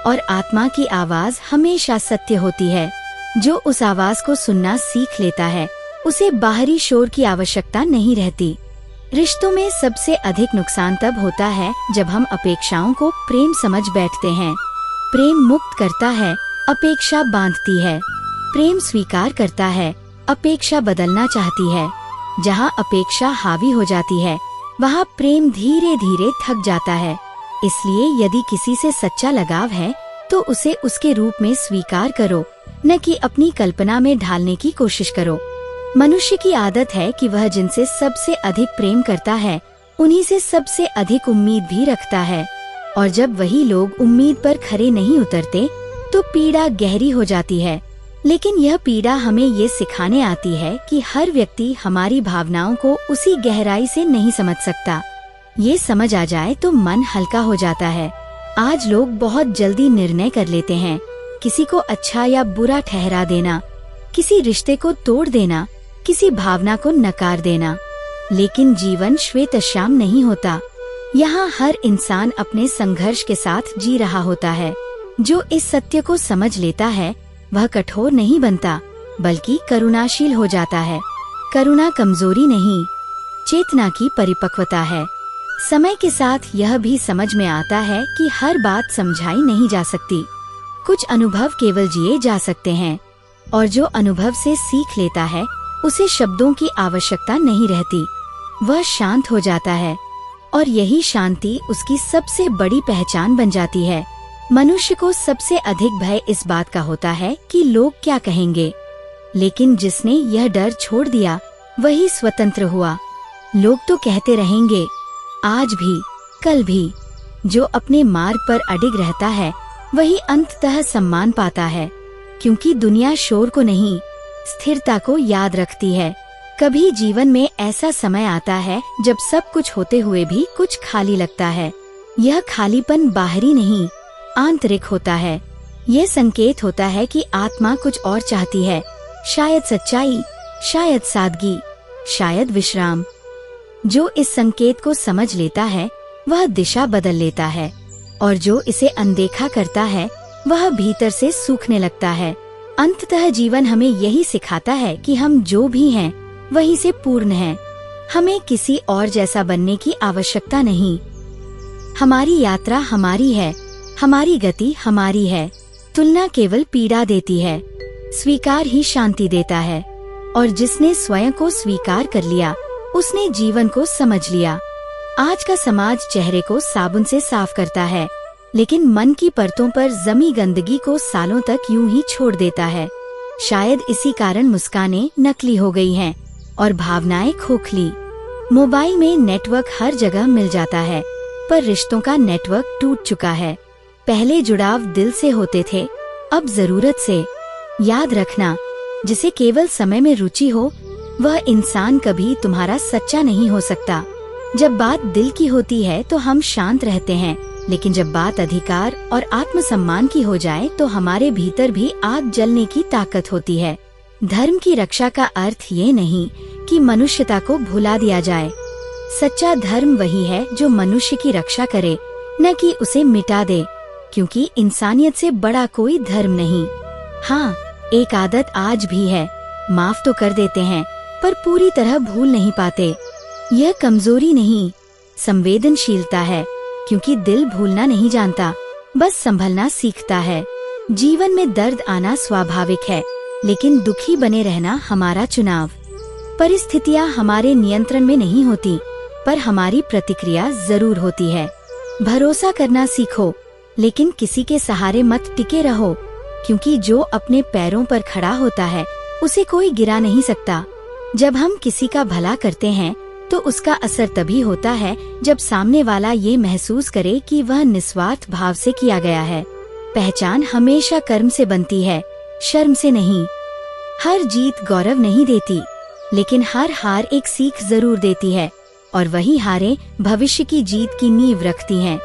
और आत्मा की आवाज हमेशा सत्य होती है। जो उस आवाज को सुनना सीख लेता है, उसे बाहरी शोर की आवश्यकता नहीं रहती। रिश्तों में सबसे अधिक नुकसान तब होता है जब हम अपेक्षाओं को प्रेम समझ बैठते हैं। प्रेम मुक्त करता है, अपेक्षा बांधती है। प्रेम स्वीकार करता है, अपेक्षा बदलना चाहती है। जहाँ अपेक्षा हावी हो जाती है, वहाँ प्रेम धीरे धीरे थक जाता है। इसलिए यदि किसी से सच्चा लगाव है तो उसे उसके रूप में स्वीकार करो, न कि अपनी कल्पना में ढालने की कोशिश करो। मनुष्य की आदत है कि वह जिनसे सबसे अधिक प्रेम करता है, उन्हीं से सबसे अधिक उम्मीद भी रखता है, और जब वही लोग उम्मीद पर खरे नहीं उतरते तो पीड़ा गहरी हो जाती है। लेकिन यह पीड़ा हमें ये सिखाने आती है कि हर व्यक्ति हमारी भावनाओं को उसी गहराई से नहीं समझ सकता। ये समझ आ जाए तो मन हल्का हो जाता है। आज लोग बहुत जल्दी निर्णय कर लेते हैं, किसी को अच्छा या बुरा ठहरा देना, किसी रिश्ते को तोड़ देना, किसी भावना को नकार देना। लेकिन जीवन श्वेत-श्याम नहीं होता। यहाँ हर इंसान अपने संघर्ष के साथ जी रहा होता है। जो इस सत्य को समझ लेता है, वह कठोर नहीं बनता, बल्कि करुणाशील हो जाता है। करुणा कमजोरी नहीं, चेतना की परिपक्वता है। समय के साथ यह भी समझ में आता है कि हर बात समझाई नहीं जा सकती। कुछ अनुभव केवल जिए जा सकते हैं, और जो अनुभव से सीख लेता है, उसे शब्दों की आवश्यकता नहीं रहती। वह शांत हो जाता है, और यही शांति उसकी सबसे बड़ी पहचान बन जाती है। मनुष्य को सबसे अधिक भय इस बात का होता है कि लोग क्या कहेंगे, लेकिन जिसने यह डर छोड़ दिया वही स्वतंत्र हुआ। लोग तो कहते रहेंगे, आज भी, कल भी। जो अपने मार्ग पर अडिग रहता है, वही अंततः सम्मान पाता है, क्योंकि दुनिया शोर को नहीं, स्थिरता को याद रखती है। कभी जीवन में ऐसा समय आता है जब सब कुछ होते हुए भी कुछ खाली लगता है। यह खालीपन बाहरी नहीं, आंतरिक होता है। यह संकेत होता है कि आत्मा कुछ और चाहती है, शायद सच्चाई, शायद सादगी, शायद विश्राम। जो इस संकेत को समझ लेता है, वह दिशा बदल लेता है, और जो इसे अनदेखा करता है, वह भीतर से सूखने लगता है। अंततः जीवन हमें यही सिखाता है कि हम जो भी हैं, वहीं से पूर्ण हैं। हमें किसी और जैसा बनने की आवश्यकता नहीं। हमारी यात्रा हमारी है, हमारी गति हमारी है। तुलना केवल पीड़ा देती है, स्वीकार ही शांति देता है। और जिसने स्वयं को स्वीकार कर लिया, उसने जीवन को समझ लिया। आज का समाज चेहरे को साबुन से साफ करता है, लेकिन मन की परतों पर जमी गंदगी को सालों तक यूं ही छोड़ देता है। शायद इसी कारण मुस्कानें नकली हो गई हैं और भावनाएं खोखली। मोबाइल में नेटवर्क हर जगह मिल जाता है, पर रिश्तों का नेटवर्क टूट चुका है। पहले जुड़ाव दिल से होते थे, अब जरूरत से। याद रखना, जिसे केवल समय में रुचि हो, वह इंसान कभी तुम्हारा सच्चा नहीं हो सकता। जब बात दिल की होती है तो हम शांत रहते हैं, लेकिन जब बात अधिकार और आत्मसम्मान की हो जाए तो हमारे भीतर भी आग जलने की ताकत होती है। धर्म की रक्षा का अर्थ ये नहीं कि मनुष्यता को भुला दिया जाए। सच्चा धर्म वही है जो मनुष्य की रक्षा करे, न कि उसे मिटा दे, क्योंकि इंसानियत से बड़ा कोई धर्म नहीं। हाँ, एक आदत आज भी है, माफ तो कर देते हैं पर पूरी तरह भूल नहीं पाते। यह कमजोरी नहीं, संवेदनशीलता है, क्योंकि दिल भूलना नहीं जानता, बस संभलना सीखता है। जीवन में दर्द आना स्वाभाविक है, लेकिन दुखी बने रहना हमारा चुनाव। परिस्थितियां हमारे नियंत्रण में नहीं होती, पर हमारी प्रतिक्रिया जरूर होती है। भरोसा करना सीखो, लेकिन किसी के सहारे मत टिके रहो, क्योंकि जो अपने पैरों पर खड़ा होता है उसे कोई गिरा नहीं सकता। जब हम किसी का भला करते हैं तो उसका असर तभी होता है जब सामने वाला ये महसूस करे कि वह निस्वार्थ भाव से किया गया है। पहचान हमेशा कर्म से बनती है, शर्म से नहीं। हर जीत गौरव नहीं देती, लेकिन हर हार एक सीख जरूर देती है, और वही हारें भविष्य की जीत की नींव रखती हैं।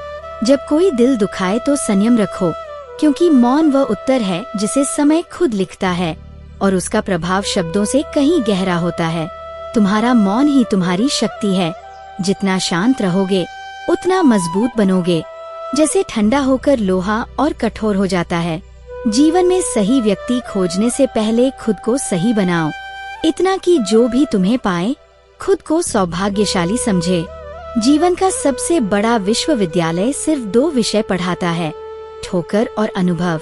जब कोई दिल दुखाए तो संयम रखो, क्योंकि मौन वह उत्तर है जिसे समय खुद लिखता है, और उसका प्रभाव शब्दों से कहीं गहरा होता है। तुम्हारा मौन ही तुम्हारी शक्ति है। जितना शांत रहोगे उतना मजबूत बनोगे, जैसे ठंडा होकर लोहा और कठोर हो जाता है। जीवन में सही व्यक्ति खोजने से पहले खुद को सही बनाओ, इतना कि जो भी तुम्हें पाए खुद को सौभाग्यशाली समझे। जीवन का सबसे बड़ा विश्वविद्यालय सिर्फ 2 विषय पढ़ाता है, ठोकर और अनुभव।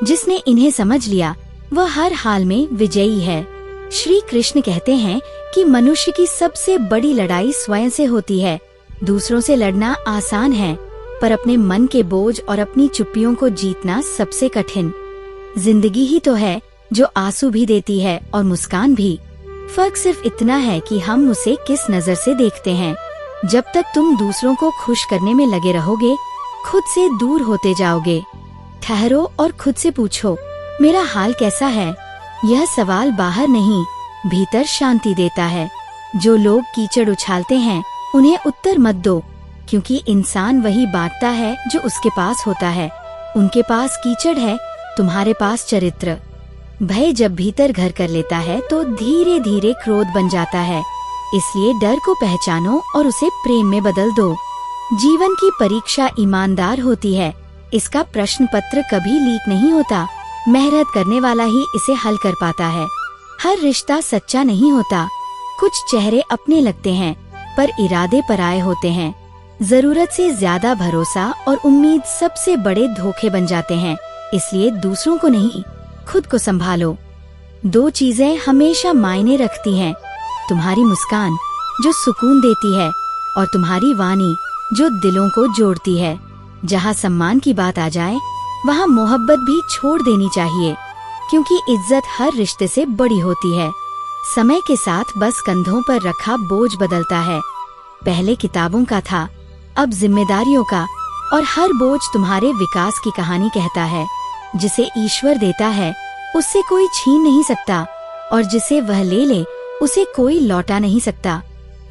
जिसने इन्हें समझ लिया वह हर हाल में विजयी है। श्री कृष्ण कहते हैं कि मनुष्य की सबसे बड़ी लड़ाई स्वयं से होती है। दूसरों से लड़ना आसान है, पर अपने मन के बोझ और अपनी चुप्पियों को जीतना सबसे कठिन। जिंदगी ही तो है जो आंसू भी देती है और मुस्कान भी। फर्क सिर्फ इतना है कि हम उसे किस नजर से देखते हैं। जब तक तुम दूसरों को खुश करने में लगे रहोगे, खुद से दूर होते जाओगे। ठहरो और खुद से पूछो, मेरा हाल कैसा है? यह सवाल बाहर नहीं, भीतर शांति देता है। जो लोग कीचड़ उछालते हैं उन्हें उत्तर मत दो, क्योंकि इंसान वही बांटता है जो उसके पास होता है। उनके पास कीचड़ है, तुम्हारे पास चरित्र। भय जब भीतर घर कर लेता है तो धीरे धीरे क्रोध बन जाता है। इसलिए डर को पहचानो और उसे प्रेम में बदल दो। जीवन की परीक्षा ईमानदार होती है, इसका प्रश्न पत्र कभी लीक नहीं होता। मेहनत करने वाला ही इसे हल कर पाता है। हर रिश्ता सच्चा नहीं होता। कुछ चेहरे अपने लगते हैं, पर इरादे पराये होते हैं। जरूरत से ज्यादा भरोसा और उम्मीद सबसे बड़े धोखे बन जाते हैं। इसलिए दूसरों को नहीं, खुद को संभालो। 2 चीजें हमेशा मायने रखती हैं, तुम्हारी मुस्कान जो सुकून देती है, और तुम्हारी वाणी जो दिलों को जोड़ती है। जहाँ सम्मान की बात आ जाए वहाँ मोहब्बत भी छोड़ देनी चाहिए, क्योंकि इज्जत हर रिश्ते से बड़ी होती है। समय के साथ बस कंधों पर रखा बोझ बदलता है। पहले किताबों का था, अब जिम्मेदारियों का, और हर बोझ तुम्हारे विकास की कहानी कहता है। जिसे ईश्वर देता है उससे कोई छीन नहीं सकता, और जिसे वह ले ले उसे कोई लौटा नहीं सकता।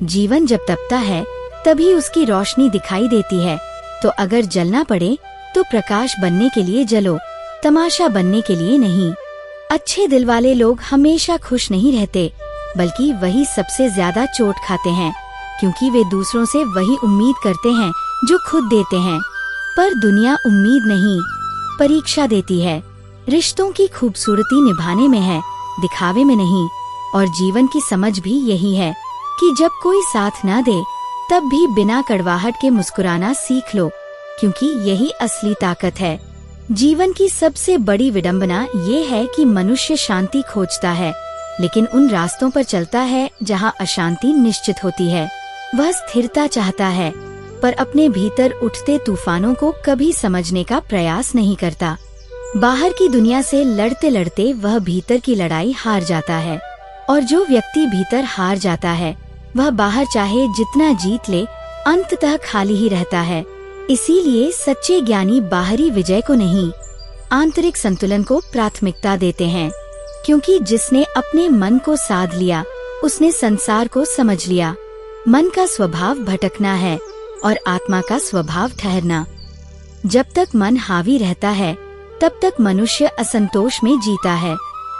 जीवन जब तपता है तभी उसकी रोशनी दिखाई देती है। तो अगर जलना पड़े तो प्रकाश बनने के लिए जलो, तमाशा बनने के लिए नहीं। अच्छे दिल वाले लोग हमेशा खुश नहीं रहते, बल्कि वही सबसे ज्यादा चोट खाते हैं, क्योंकि वे दूसरों से वही उम्मीद करते हैं जो खुद देते हैं। पर दुनिया उम्मीद नहीं, परीक्षा देती है। रिश्तों की खूबसूरती निभाने में है, दिखावे में नहीं। और जीवन की समझ भी यही है कि जब कोई साथ न दे तब भी बिना कड़वाहट के मुस्कुराना सीख लो, क्योंकि यही असली ताकत है। जीवन की सबसे बड़ी विडंबना ये है कि मनुष्य शांति खोजता है, लेकिन उन रास्तों पर चलता है जहाँ अशांति निश्चित होती है। वह स्थिरता चाहता है, पर अपने भीतर उठते तूफानों को कभी समझने का प्रयास नहीं करता। बाहर की दुनिया से लड़ते लड़ते वह भीतर की लड़ाई हार जाता है, और जो व्यक्ति भीतर हार जाता है वह बाहर चाहे जितना जीत ले अंततः खाली ही रहता है। इसीलिए सच्चे ज्ञानी बाहरी विजय को नहीं, आंतरिक संतुलन को प्राथमिकता देते हैं, क्योंकि जिसने अपने मन को साध लिया उसने संसार को समझ लिया। मन का स्वभाव भटकना है और आत्मा का स्वभाव ठहरना। जब तक मन हावी रहता है तब तक मनुष्य असंतोष में जीता है,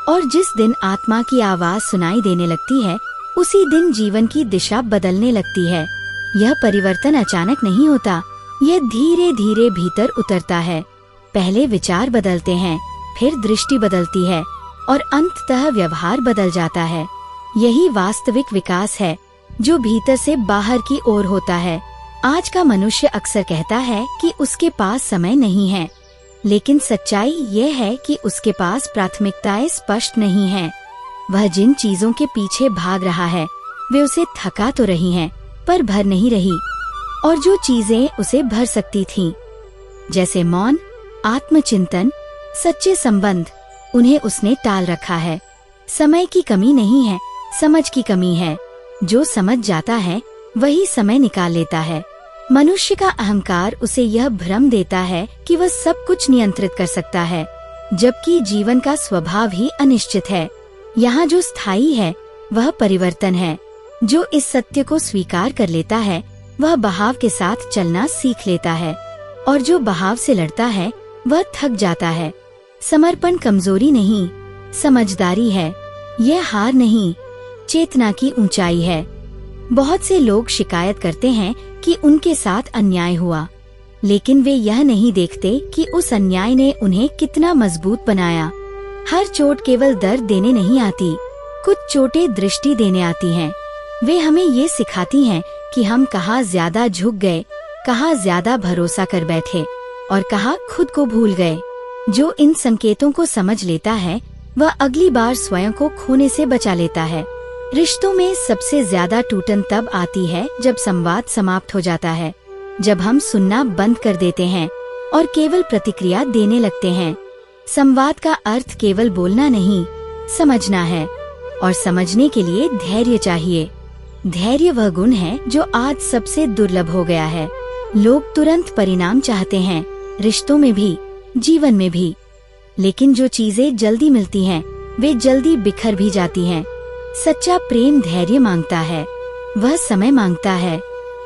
और जिस दिन आत्मा की आवाज सुनाई देने लगती है उसी दिन जीवन की दिशा बदलने लगती है। यह परिवर्तन अचानक नहीं होता, यह धीरे धीरे भीतर उतरता है। पहले विचार बदलते हैं, फिर दृष्टि बदलती है, और अंततः व्यवहार बदल जाता है। यही वास्तविक विकास है, जो भीतर से बाहर की ओर होता है। आज का मनुष्य अक्सर कहता है कि उसके पास समय नहीं है, लेकिन सच्चाई यह है कि उसके पास प्राथमिकताएं स्पष्ट नहीं हैं। वह जिन चीजों के पीछे भाग रहा है वे उसे थका तो रही हैं, पर भर नहीं रही। और जो चीजें उसे भर सकती थीं, जैसे मौन, आत्मचिंतन, सच्चे संबंध, उन्हें उसने टाल रखा है। समय की कमी नहीं है, समझ की कमी है। जो समझ जाता है वही समय निकाल लेता है। मनुष्य का अहंकार उसे यह भ्रम देता है कि वह सब कुछ नियंत्रित कर सकता है, जबकि जीवन का स्वभाव ही अनिश्चित है। यहाँ जो स्थायी है वह परिवर्तन है। जो इस सत्य को स्वीकार कर लेता है वह बहाव के साथ चलना सीख लेता है, और जो बहाव से लड़ता है वह थक जाता है। समर्पण कमजोरी नहीं, समझदारी है। यह हार नहीं, चेतना की ऊंचाई है। बहुत से लोग शिकायत करते हैं कि उनके साथ अन्याय हुआ, लेकिन वे यह नहीं देखते कि उस अन्याय ने उन्हें कितना मजबूत बनाया। हर चोट केवल दर्द देने नहीं आती, कुछ चोटें दृष्टि देने आती हैं। वे हमें ये सिखाती हैं कि हम कहाँ ज्यादा झुक गए, कहाँ ज्यादा भरोसा कर बैठे और कहाँ खुद को भूल गए। जो इन संकेतों को समझ लेता है वह अगली बार स्वयं को खोने से बचा लेता है। रिश्तों में सबसे ज्यादा टूटन तब आती है जब संवाद समाप्त हो जाता है, जब हम सुनना बंद कर देते हैं और केवल प्रतिक्रिया देने लगते हैं। संवाद का अर्थ केवल बोलना नहीं, समझना है, और समझने के लिए धैर्य चाहिए। धैर्य वह गुण है जो आज सबसे दुर्लभ हो गया है। लोग तुरंत परिणाम चाहते हैं, रिश्तों में भी, जीवन में भी, लेकिन जो चीजें जल्दी मिलती हैं, वे जल्दी बिखर भी जाती हैं। सच्चा प्रेम धैर्य मांगता है, वह समय मांगता है,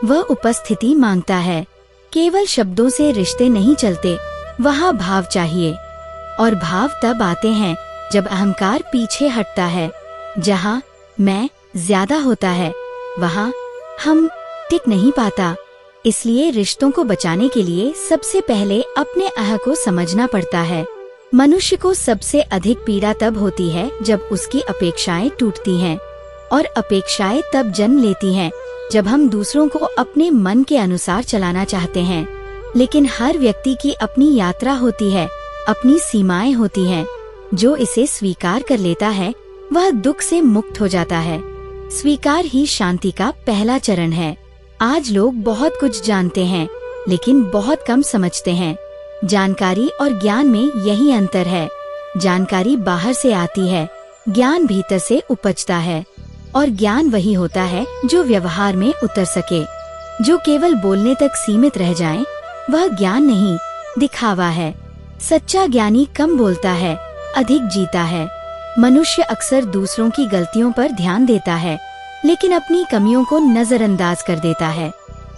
वह उपस्थिति मांगता है। केवल शब्दों से रिश्ते नहीं चलते, वहाँ भाव चाहिए, और भाव तब आते हैं जब अहंकार पीछे हटता है। जहाँ मैं ज्यादा होता है वहाँ हम टिक नहीं पाता। इसलिए रिश्तों को बचाने के लिए सबसे पहले अपने अह को समझना पड़ता है। मनुष्य को सबसे अधिक पीड़ा तब होती है जब उसकी अपेक्षाएं टूटती हैं, और अपेक्षाएं तब जन्म लेती हैं जब हम दूसरों को अपने मन के अनुसार चलाना चाहते हैं। लेकिन हर व्यक्ति की अपनी यात्रा होती है, अपनी सीमाएं होती हैं। जो इसे स्वीकार कर लेता है वह दुख से मुक्त हो जाता है। स्वीकार ही शांति का पहला चरण है। आज लोग बहुत कुछ जानते हैं, लेकिन बहुत कम समझते हैं। जानकारी और ज्ञान में यही अंतर है। जानकारी बाहर से आती है, ज्ञान भीतर से उपजता है, और ज्ञान वही होता है जो व्यवहार में उतर सके। जो केवल बोलने तक सीमित रह जाए, वह ज्ञान नहीं, दिखावा है। सच्चा ज्ञानी कम बोलता है, अधिक जीता है। मनुष्य अक्सर दूसरों की गलतियों पर ध्यान देता है, लेकिन अपनी कमियों को नजरअंदाज कर देता है।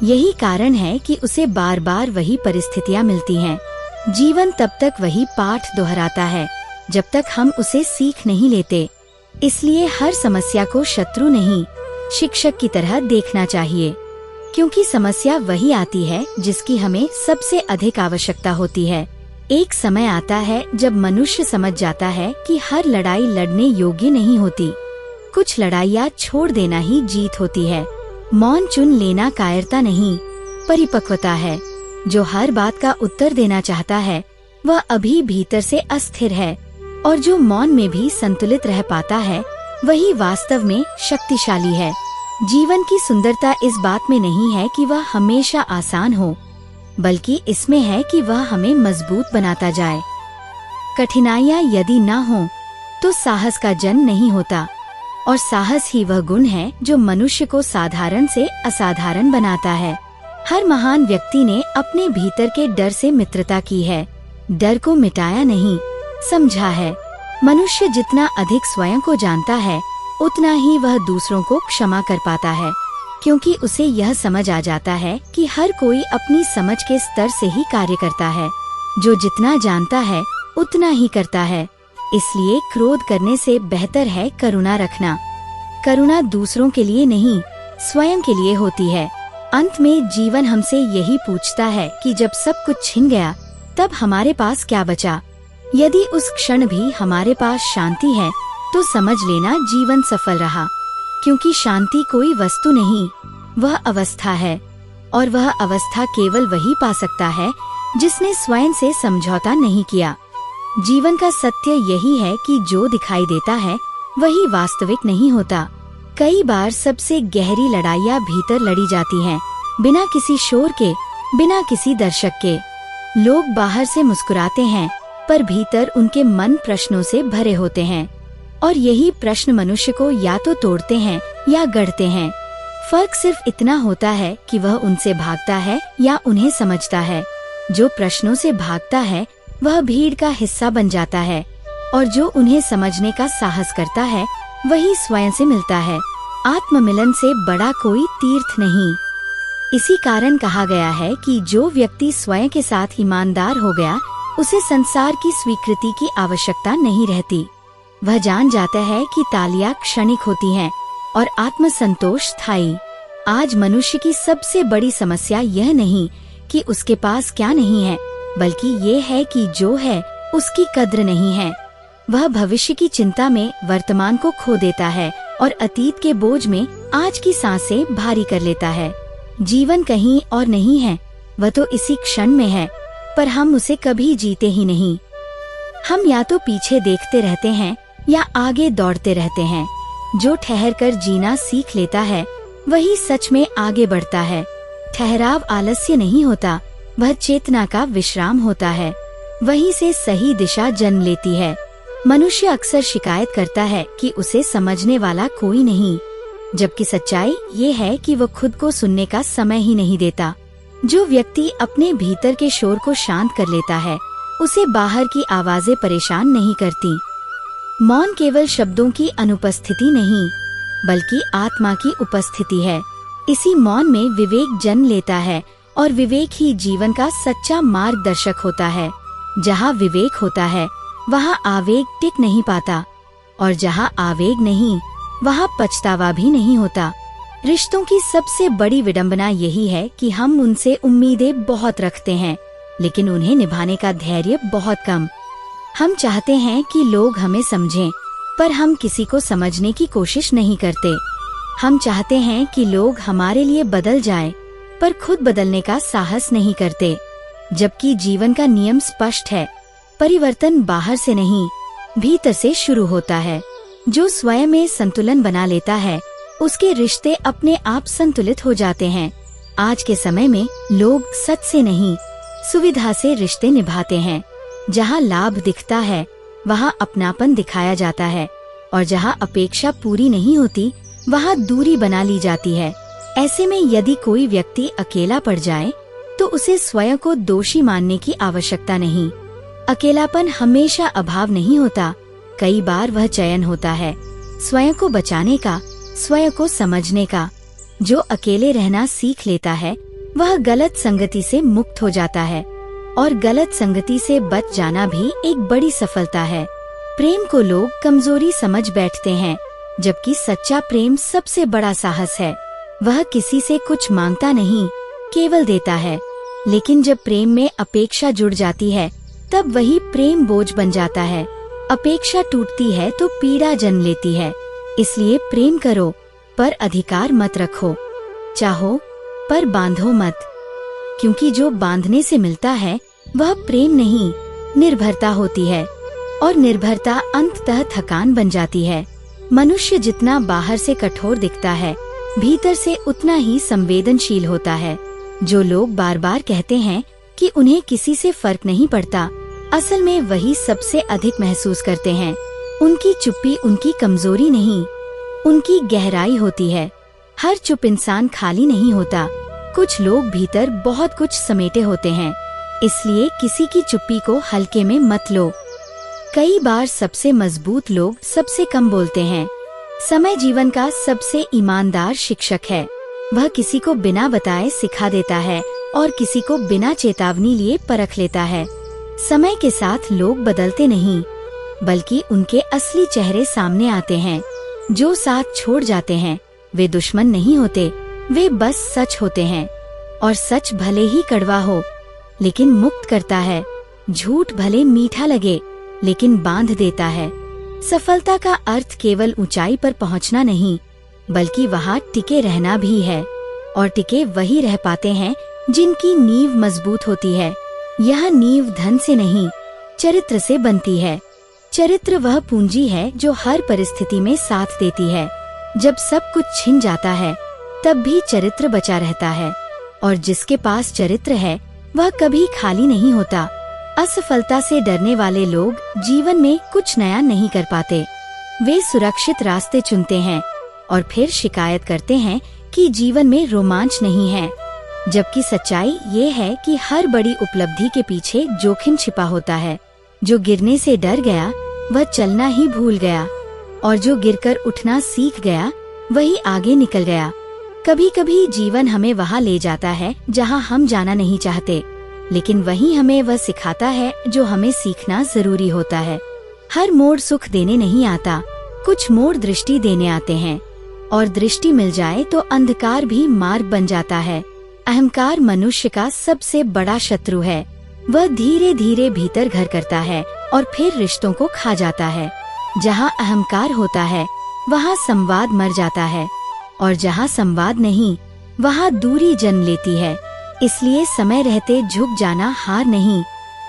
यही कारण है कि उसे बार बार वही परिस्थितियां मिलती हैं। जीवन तब तक वही पाठ दोहराता है जब तक हम उसे सीख नहीं लेते। इसलिए हर समस्या को शत्रु नहीं, शिक्षक की तरह देखना चाहिए, क्योंकि समस्या वही आती है जिसकी हमें सबसे अधिक आवश्यकता होती है। एक समय आता है जब मनुष्य समझ जाता है कि हर लड़ाई लड़ने योग्य नहीं होती। कुछ लड़ाइयाँ छोड़ देना ही जीत होती है। मौन चुन लेना कायरता नहीं, परिपक्वता है। जो हर बात का उत्तर देना चाहता है वह अभी भीतर से अस्थिर है, और जो मौन में भी संतुलित रह पाता है वही वास्तव में शक्तिशाली है। जीवन की सुंदरता इस बात में नहीं है कि वह हमेशा आसान हो, बल्कि इसमें है कि वह हमें मजबूत बनाता जाए। कठिनाइयाँ यदि न हो तो साहस का जन्म नहीं होता, और साहस ही वह गुण है जो मनुष्य को साधारण से असाधारण बनाता है। हर महान व्यक्ति ने अपने भीतर के डर से मित्रता की है, डर को मिटाया नहीं, समझा है। मनुष्य जितना अधिक स्वयं को जानता है उतना ही वह दूसरों को क्षमा कर पाता है, क्योंकि उसे यह समझ आ जाता है कि हर कोई अपनी समझ के स्तर से ही कार्य करता है। जो जितना जानता है उतना ही करता है। इसलिए क्रोध करने से बेहतर है करुणा रखना। करुणा दूसरों के लिए नहीं, स्वयं के लिए होती है। अंत में जीवन हमसे यही पूछता है कि जब सब कुछ छिन गया तब हमारे पास क्या बचा। यदि उस क्षण भी हमारे पास शांति है तो समझ लेना जीवन सफल रहा, क्योंकि शांति कोई वस्तु नहीं, वह अवस्था है, और वह अवस्था केवल वही पा सकता है जिसने स्वयं से समझौता नहीं किया। जीवन का सत्य यही है कि जो दिखाई देता है वही वास्तविक नहीं होता। कई बार सबसे गहरी लड़ाइयाँ भीतर लड़ी जाती हैं, बिना किसी शोर के, बिना किसी दर्शक के। लोग बाहर से मुस्कुराते हैं, पर भीतर उनके मन प्रश्नों से भरे होते हैं, और यही प्रश्न मनुष्य को या तो तोड़ते हैं या गढ़ते हैं। फर्क सिर्फ इतना होता है कि वह उनसे भागता है या उन्हें समझता है। जो प्रश्नों से भागता है वह भीड़ का हिस्सा बन जाता है, और जो उन्हें समझने का साहस करता है वही स्वयं से मिलता है। आत्ममिलन से बड़ा कोई तीर्थ नहीं। इसी कारण कहा गया है कि जो व्यक्ति स्वयं के साथ ईमानदार हो गया, उसे संसार की स्वीकृति की आवश्यकता नहीं रहती। वह जान जाता है कि तालियां क्षणिक होती हैं और आत्मसंतोष स्थायी। आज मनुष्य की सबसे बड़ी समस्या यह नहीं कि उसके पास क्या नहीं है, बल्कि ये है कि जो है उसकी कद्र नहीं है। वह भविष्य की चिंता में वर्तमान को खो देता है और अतीत के बोझ में आज की सांसें भारी कर लेता है। जीवन कहीं और नहीं है, वह तो इसी क्षण में है, पर हम उसे कभी जीते ही नहीं। हम या तो पीछे देखते रहते हैं या आगे दौड़ते रहते हैं। जो ठहर कर जीना सीख लेता है वही सच में आगे बढ़ता है। ठहराव आलस्य नहीं होता, वह चेतना का विश्राम होता है। वहीं से सही दिशा जन्म लेती है। मनुष्य अक्सर शिकायत करता है कि उसे समझने वाला कोई नहीं, जबकि सच्चाई ये है कि वह खुद को सुनने का समय ही नहीं देता। जो व्यक्ति अपने भीतर के शोर को शांत कर लेता है, उसे बाहर की आवाजें परेशान नहीं करती। मौन केवल शब्दों की अनुपस्थिति नहीं, बल्कि आत्मा की उपस्थिति है। इसी मौन में विवेक जन्म लेता है, और विवेक ही जीवन का सच्चा मार्गदर्शक होता है। जहाँ विवेक होता है वहाँ आवेग टिक नहीं पाता, और जहाँ आवेग नहीं वहाँ पछतावा भी नहीं होता। रिश्तों की सबसे बड़ी विडंबना यही है कि हम उनसे उम्मीदें बहुत रखते हैं, लेकिन उन्हें निभाने का धैर्य बहुत कम। हम चाहते हैं कि लोग हमें समझें, पर हम किसी को समझने की कोशिश नहीं करते। हम चाहते हैं कि लोग हमारे लिए बदल जाएं, पर खुद बदलने का साहस नहीं करते। जबकि जीवन का नियम स्पष्ट है, परिवर्तन बाहर से नहीं, भीतर से शुरू होता है। जो स्वयं में संतुलन बना लेता है, उसके रिश्ते अपने आप संतुलित हो जाते हैं। आज के समय में लोग सच से नहीं, सुविधा से रिश्ते निभाते हैं। जहाँ लाभ दिखता है वहाँ अपनापन दिखाया जाता है, और जहाँ अपेक्षा पूरी नहीं होती वहाँ दूरी बना ली जाती है। ऐसे में यदि कोई व्यक्ति अकेला पड़ जाए तो उसे स्वयं को दोषी मानने की आवश्यकता नहीं। अकेलापन हमेशा अभाव नहीं होता, कई बार वह चयन होता है स्वयं को बचाने का, स्वयं को समझने का। जो अकेले रहना सीख लेता है वह गलत संगति से मुक्त हो जाता है, और गलत संगति से बच जाना भी एक बड़ी सफलता है। प्रेम को लोग कमजोरी समझ बैठते हैं, जबकि सच्चा प्रेम सबसे बड़ा साहस है। वह किसी से कुछ मांगता नहीं, केवल देता है। लेकिन जब प्रेम में अपेक्षा जुड़ जाती है, तब वही प्रेम बोझ बन जाता है। अपेक्षा टूटती है तो पीड़ा जन्म लेती है। इसलिए प्रेम करो, पर अधिकार मत रखो। चाहो, पर बांधो मत, क्योंकि जो बांधने से मिलता है वह प्रेम नहीं, निर्भरता होती है, और निर्भरता अंततः थकान बन जाती है। मनुष्य जितना बाहर से कठोर दिखता है, भीतर से उतना ही संवेदनशील होता है। जो लोग बार बार कहते हैं कि उन्हें किसी से फर्क नहीं पड़ता, असल में वही सबसे अधिक महसूस करते हैं। उनकी चुप्पी उनकी कमजोरी नहीं, उनकी गहराई होती है। हर चुप इंसान खाली नहीं होता, कुछ लोग भीतर बहुत कुछ समेटे होते हैं। इसलिए किसी की चुप्पी को हल्के में मत लो। कई बार सबसे मजबूत लोग सबसे कम बोलते हैं। समय जीवन का सबसे ईमानदार शिक्षक है। वह किसी को बिना बताए सिखा देता है और किसी को बिना चेतावनी लिए परख लेता है। समय के साथ लोग बदलते नहीं, बल्कि उनके असली चेहरे सामने आते हैं। जो साथ छोड़ जाते हैं वे दुश्मन नहीं होते, वे बस सच होते हैं। और सच भले ही कड़वा हो, लेकिन मुक्त करता है। झूठ भले मीठा लगे, लेकिन बांध देता है। सफलता का अर्थ केवल ऊंचाई पर पहुंचना नहीं, बल्कि वहाँ टिके रहना भी है। और टिके वही रह पाते हैं जिनकी नींव मजबूत होती है। यह नींव धन से नहीं, चरित्र से बनती है। चरित्र वह पूंजी है जो हर परिस्थिति में साथ देती है। जब सब कुछ छिन जाता है तब भी चरित्र बचा रहता है। और जिसके पास चरित्र है वह कभी खाली नहीं होता। असफलता से डरने वाले लोग जीवन में कुछ नया नहीं कर पाते। वे सुरक्षित रास्ते चुनते हैं और फिर शिकायत करते हैं कि जीवन में रोमांच नहीं है। जबकि सच्चाई ये है कि हर बड़ी उपलब्धि के पीछे जोखिम छिपा होता है। जो गिरने से डर गया वह चलना ही भूल गया, और जो गिरकर उठना सीख गया वही आगे निकल गया। कभी कभी जीवन हमें वहाँ ले जाता है जहाँ हम जाना नहीं चाहते, लेकिन वही हमें वह सिखाता है जो हमें सीखना जरूरी होता है। हर मोड़ सुख देने नहीं आता, कुछ मोड़ दृष्टि देने आते हैं। और दृष्टि मिल जाए तो अंधकार भी मार्ग बन जाता है। अहंकार मनुष्य का सबसे बड़ा शत्रु है। वह धीरे धीरे भीतर घर करता है और फिर रिश्तों को खा जाता है। जहाँ अहंकार होता है वहाँ संवाद मर जाता है, और जहाँ संवाद नहीं वहाँ दूरी जन्म लेती है। इसलिए समय रहते झुक जाना हार नहीं,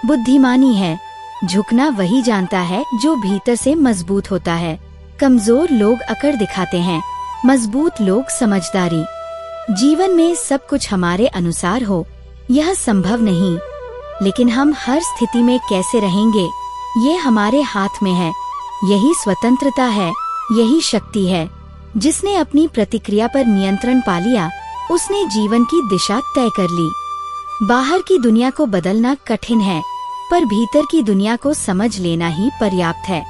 बुद्धिमानी है। झुकना वही जानता है जो भीतर से मजबूत होता है। कमजोर लोग अकड़ दिखाते हैं, मजबूत लोग समझदारी। जीवन में सब कुछ हमारे अनुसार हो यह संभव नहीं, लेकिन हम हर स्थिति में कैसे रहेंगे ये हमारे हाथ में है। यही स्वतंत्रता है, यही शक्ति है। जिसने अपनी प्रतिक्रिया पर नियंत्रण पा लिया उसने जीवन की दिशा तय कर ली। बाहर की दुनिया को बदलना कठिन है, पर भीतर की दुनिया को समझ लेना ही पर्याप्त है।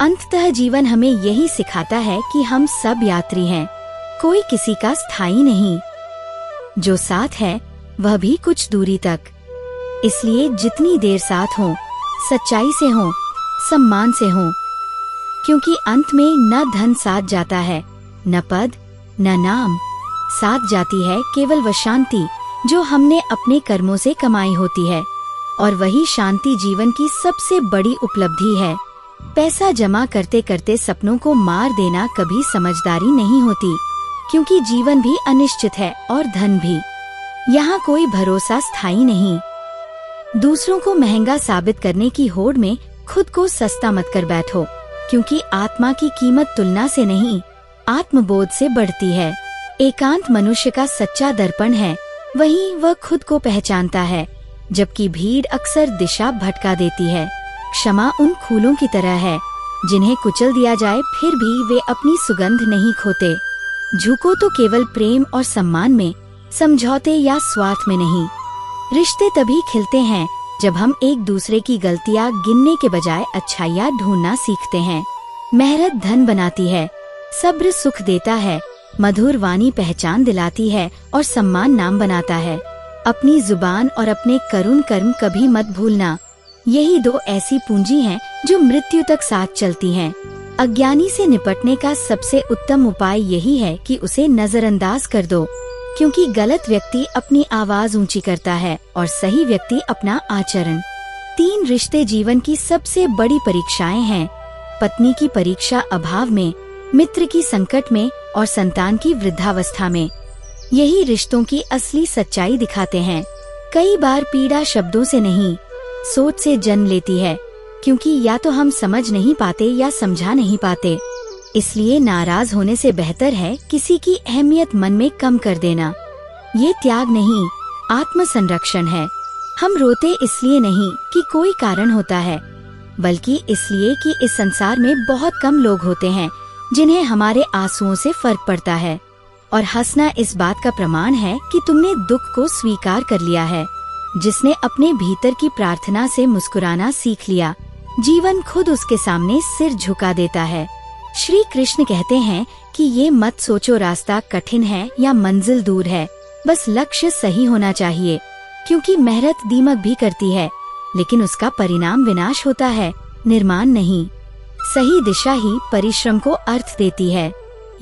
अंततः जीवन हमें यही सिखाता है कि हम सब यात्री हैं, कोई किसी का स्थायी नहीं। जो साथ है वह भी कुछ दूरी तक। इसलिए जितनी देर साथ हो, सच्चाई से हो, सम्मान से हो, क्योंकि अंत में न धन साथ जाता है, न पद, न नाम। साथ जाती है केवल वह शांति जो हमने अपने कर्मों से कमाई होती है, और वही शांति जीवन की सबसे बड़ी उपलब्धि है। पैसा जमा करते करते सपनों को मार देना कभी समझदारी नहीं होती, क्योंकि जीवन भी अनिश्चित है और धन भी। यहाँ कोई भरोसा स्थायी नहीं। दूसरों को महंगा साबित करने की होड़ में खुद को सस्ता मत कर बैठो, क्योंकि आत्मा की कीमत तुलना से नहीं, आत्मबोध से बढ़ती है। एकांत मनुष्य का सच्चा दर्पण है, वहीं वह खुद को पहचानता है, जबकि भीड़ अक्सर दिशा भटका देती है। क्षमा उन फूलों की तरह है जिन्हें कुचल दिया जाए फिर भी वे अपनी सुगंध नहीं खोते। झुको तो केवल प्रेम और सम्मान में, समझौते या स्वार्थ में नहीं। रिश्ते तभी खिलते हैं जब हम एक दूसरे की गलतियाँ गिनने के बजाय अच्छाइयाँ ढूंढना सीखते हैं। मेहनत धन बनाती है, सब्र सुख देता है, मधुर वाणी पहचान दिलाती है और सम्मान नाम बनाता है। अपनी जुबान और अपने करुण कर्म कभी मत भूलना। यही दो ऐसी पूंजी हैं जो मृत्यु तक साथ चलती हैं। अज्ञानी से निपटने का सबसे उत्तम उपाय यही है कि उसे नजरअंदाज कर दो, क्योंकि गलत व्यक्ति अपनी आवाज ऊंची करता है और सही व्यक्ति अपना आचरण। 3 रिश्ते जीवन की सबसे बड़ी परीक्षाएं हैं। पत्नी की परीक्षा अभाव में, मित्र की संकट में और संतान की वृद्धावस्था में। यही रिश्तों की असली सच्चाई दिखाते हैं। कई बार पीड़ा शब्दों से नहीं, सोच से जन्म लेती है, क्योंकि या तो हम समझ नहीं पाते या समझा नहीं पाते। इसलिए नाराज होने से बेहतर है किसी की अहमियत मन में कम कर देना। ये त्याग नहीं, आत्म संरक्षण है। हम रोते इसलिए नहीं कि कोई कारण होता है, बल्कि इसलिए कि इस संसार में बहुत कम लोग होते हैं जिन्हें हमारे आंसुओं से फर्क पड़ता है। और हंसना इस बात का प्रमाण है कि तुमने दुख को स्वीकार कर लिया है। जिसने अपने भीतर की प्रार्थना से मुस्कुराना सीख लिया, जीवन खुद उसके सामने सिर झुका देता है। श्री कृष्ण कहते हैं कि ये मत सोचो रास्ता कठिन है या मंजिल दूर है, बस लक्ष्य सही होना चाहिए। क्योंकि मेहनत दीमक भी करती है, लेकिन उसका परिणाम विनाश होता है, निर्माण नहीं। सही दिशा ही परिश्रम को अर्थ देती है।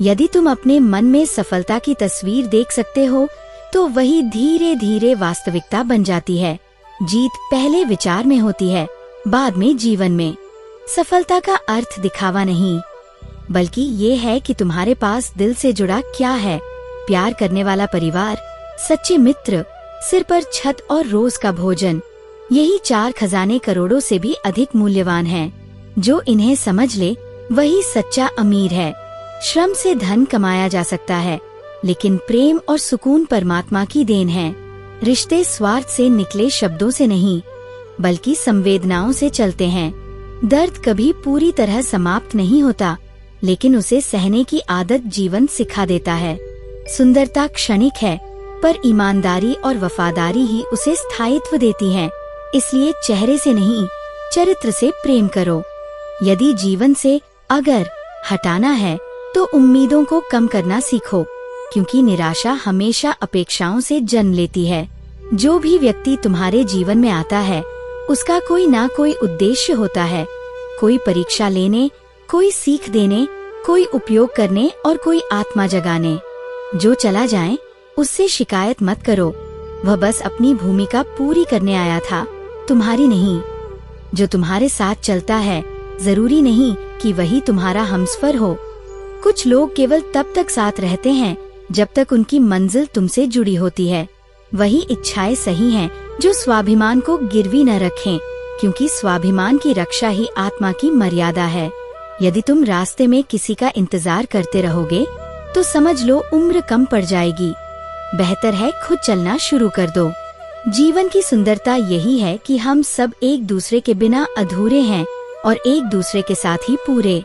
यदि तुम अपने मन में सफलता की तस्वीर देख सकते हो तो वही धीरे धीरे वास्तविकता बन जाती है। जीत पहले विचार में होती है, बाद में जीवन में। सफलता का अर्थ दिखावा नहीं, बल्कि ये है कि तुम्हारे पास दिल से जुड़ा क्या है। प्यार करने वाला परिवार, सच्चे मित्र, सिर पर छत और रोज का भोजन, यही 4 खजाने करोड़ों से भी अधिक मूल्यवान हैं। जो इन्हें समझ ले वही सच्चा अमीर है। श्रम से धन कमाया जा सकता है, लेकिन प्रेम और सुकून परमात्मा की देन है। रिश्ते स्वार्थ से निकले शब्दों से नहीं, बल्कि संवेदनाओं से चलते हैं। दर्द कभी पूरी तरह समाप्त नहीं होता, लेकिन उसे सहने की आदत जीवन सिखा देता है। सुंदरता क्षणिक है, पर ईमानदारी और वफादारी ही उसे स्थायित्व देती है। इसलिए चेहरे से नहीं, चरित्र से प्रेम करो। यदि जीवन से अगर हटाना है, तो उम्मीदों को कम करना सीखो, क्योंकि निराशा हमेशा अपेक्षाओं से जन्म लेती है। जो भी व्यक्ति तुम्हारे जीवन में आता है, उसका कोई ना कोई उद्देश्य होता है। कोई परीक्षा लेने, कोई सीख देने, कोई उपयोग करने और कोई आत्मा जगाने। जो चला जाए उससे शिकायत मत करो, वह बस अपनी भूमिका पूरी करने आया था, तुम्हारी नहीं। जो तुम्हारे साथ चलता है, जरूरी नहीं कि वही तुम्हारा हमसफर हो। कुछ लोग केवल तब तक साथ रहते हैं जब तक उनकी मंजिल तुमसे जुड़ी होती है। वही इच्छाएं सही हैं जो स्वाभिमान को गिरवी न रखें, क्योंकि स्वाभिमान की रक्षा ही आत्मा की मर्यादा है। यदि तुम रास्ते में किसी का इंतजार करते रहोगे, तो समझ लो उम्र कम पड़ जाएगी। बेहतर है खुद चलना शुरू कर दो। जीवन की सुंदरता यही है कि हम सब एक दूसरे के बिना अधूरे हैं और एक दूसरे के साथ ही पूरे।